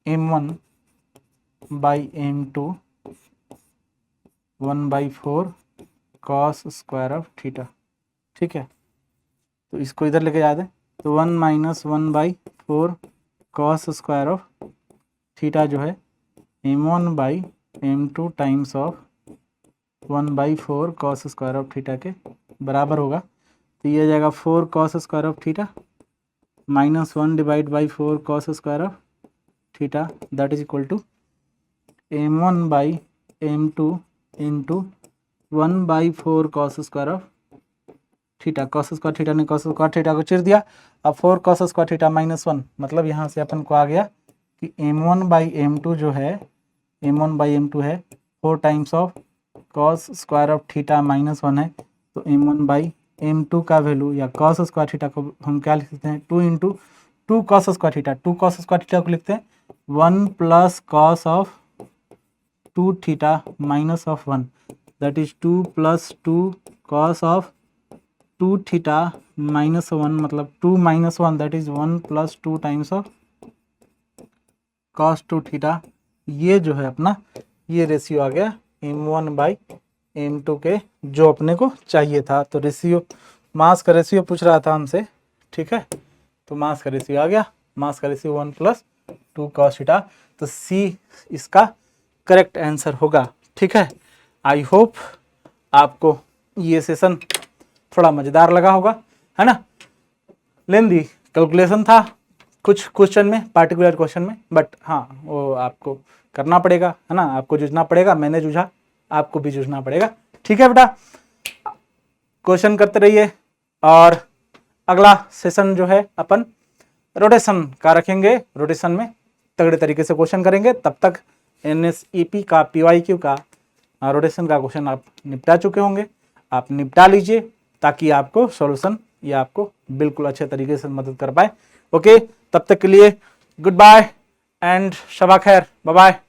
m1 by m2 1/4 cos square of theta. ठीक है, तो इसको इधर लेके जा दें, तो 1 - 1/4 कॉस स्क्वायर ऑफ थीटा जो है m1 by m2 times of 1/4 cos square of theta के बराबर होगा। तो ये आ जाएगा 4 cos square of theta -1 divide by 4 cos square of theta, that is equal to m1 by m2 into 1/4 cos square of theta. Cos square theta ने cos square theta को चिर दिया। अब 4 कॉस स्क्वायर थीटा -1, मतलब यहाँ से अपन को आ गया कि m1 बाई m2 जो है, m1 बाई m2 है 4 times of cos square of theta -1 है। तो m1 बाई m2 का वैल्यू या कॉस स्क्वायर थीटा को हम क्या लिख सकते हैं, 2 into 2 cos square theta. 2 cos square theta को लिखते हैं 1 plus cos of 2 theta minus of 1, that is 2 plus 2 cos of 2 theta minus 1, मतलब 2 - 1 that is 1 plus 2 times of cos 2 theta. ये जो है अपना ये रेशियो आ गया m1 बाई m2 के, जो अपने को चाहिए था। तो रेशियो, मास का रेशियो पूछ रहा था हमसे, ठीक है, तो मास का रेशियो आ गया, मास का रेशियो 1 प्लस 2 कॉस थीटा। तो सी इसका करेक्ट आंसर होगा। ठीक है, आई होप आपको ये सेशन थोड़ा मज़ेदार लगा होगा, है ना। लेंदी कैलकुलेशन था कुछ क्वेश्चन में, पार्टिकुलर क्वेश्चन में, बट हाँ वो आपको करना पड़ेगा, है ना, आपको जूझना पड़ेगा। मैंने जूझा, आपको भी जूझना पड़ेगा। ठीक है बेटा, क्वेश्चन करते रहिए। और अगला सेशन जो है अपन रोटेशन का रखेंगे, रोटेशन में तगड़े तरीके से क्वेश्चन करेंगे। तब तक NSEP का PYQ का रोटेशन का क्वेश्चन आप निपटा चुके होंगे, आप निपटा लीजिए ताकि आपको सॉल्यूशन ये आपको बिल्कुल अच्छे तरीके से मदद कर पाए। ओके, तब तक के लिए गुड बाय एंड शबा खैर, बाय बाय।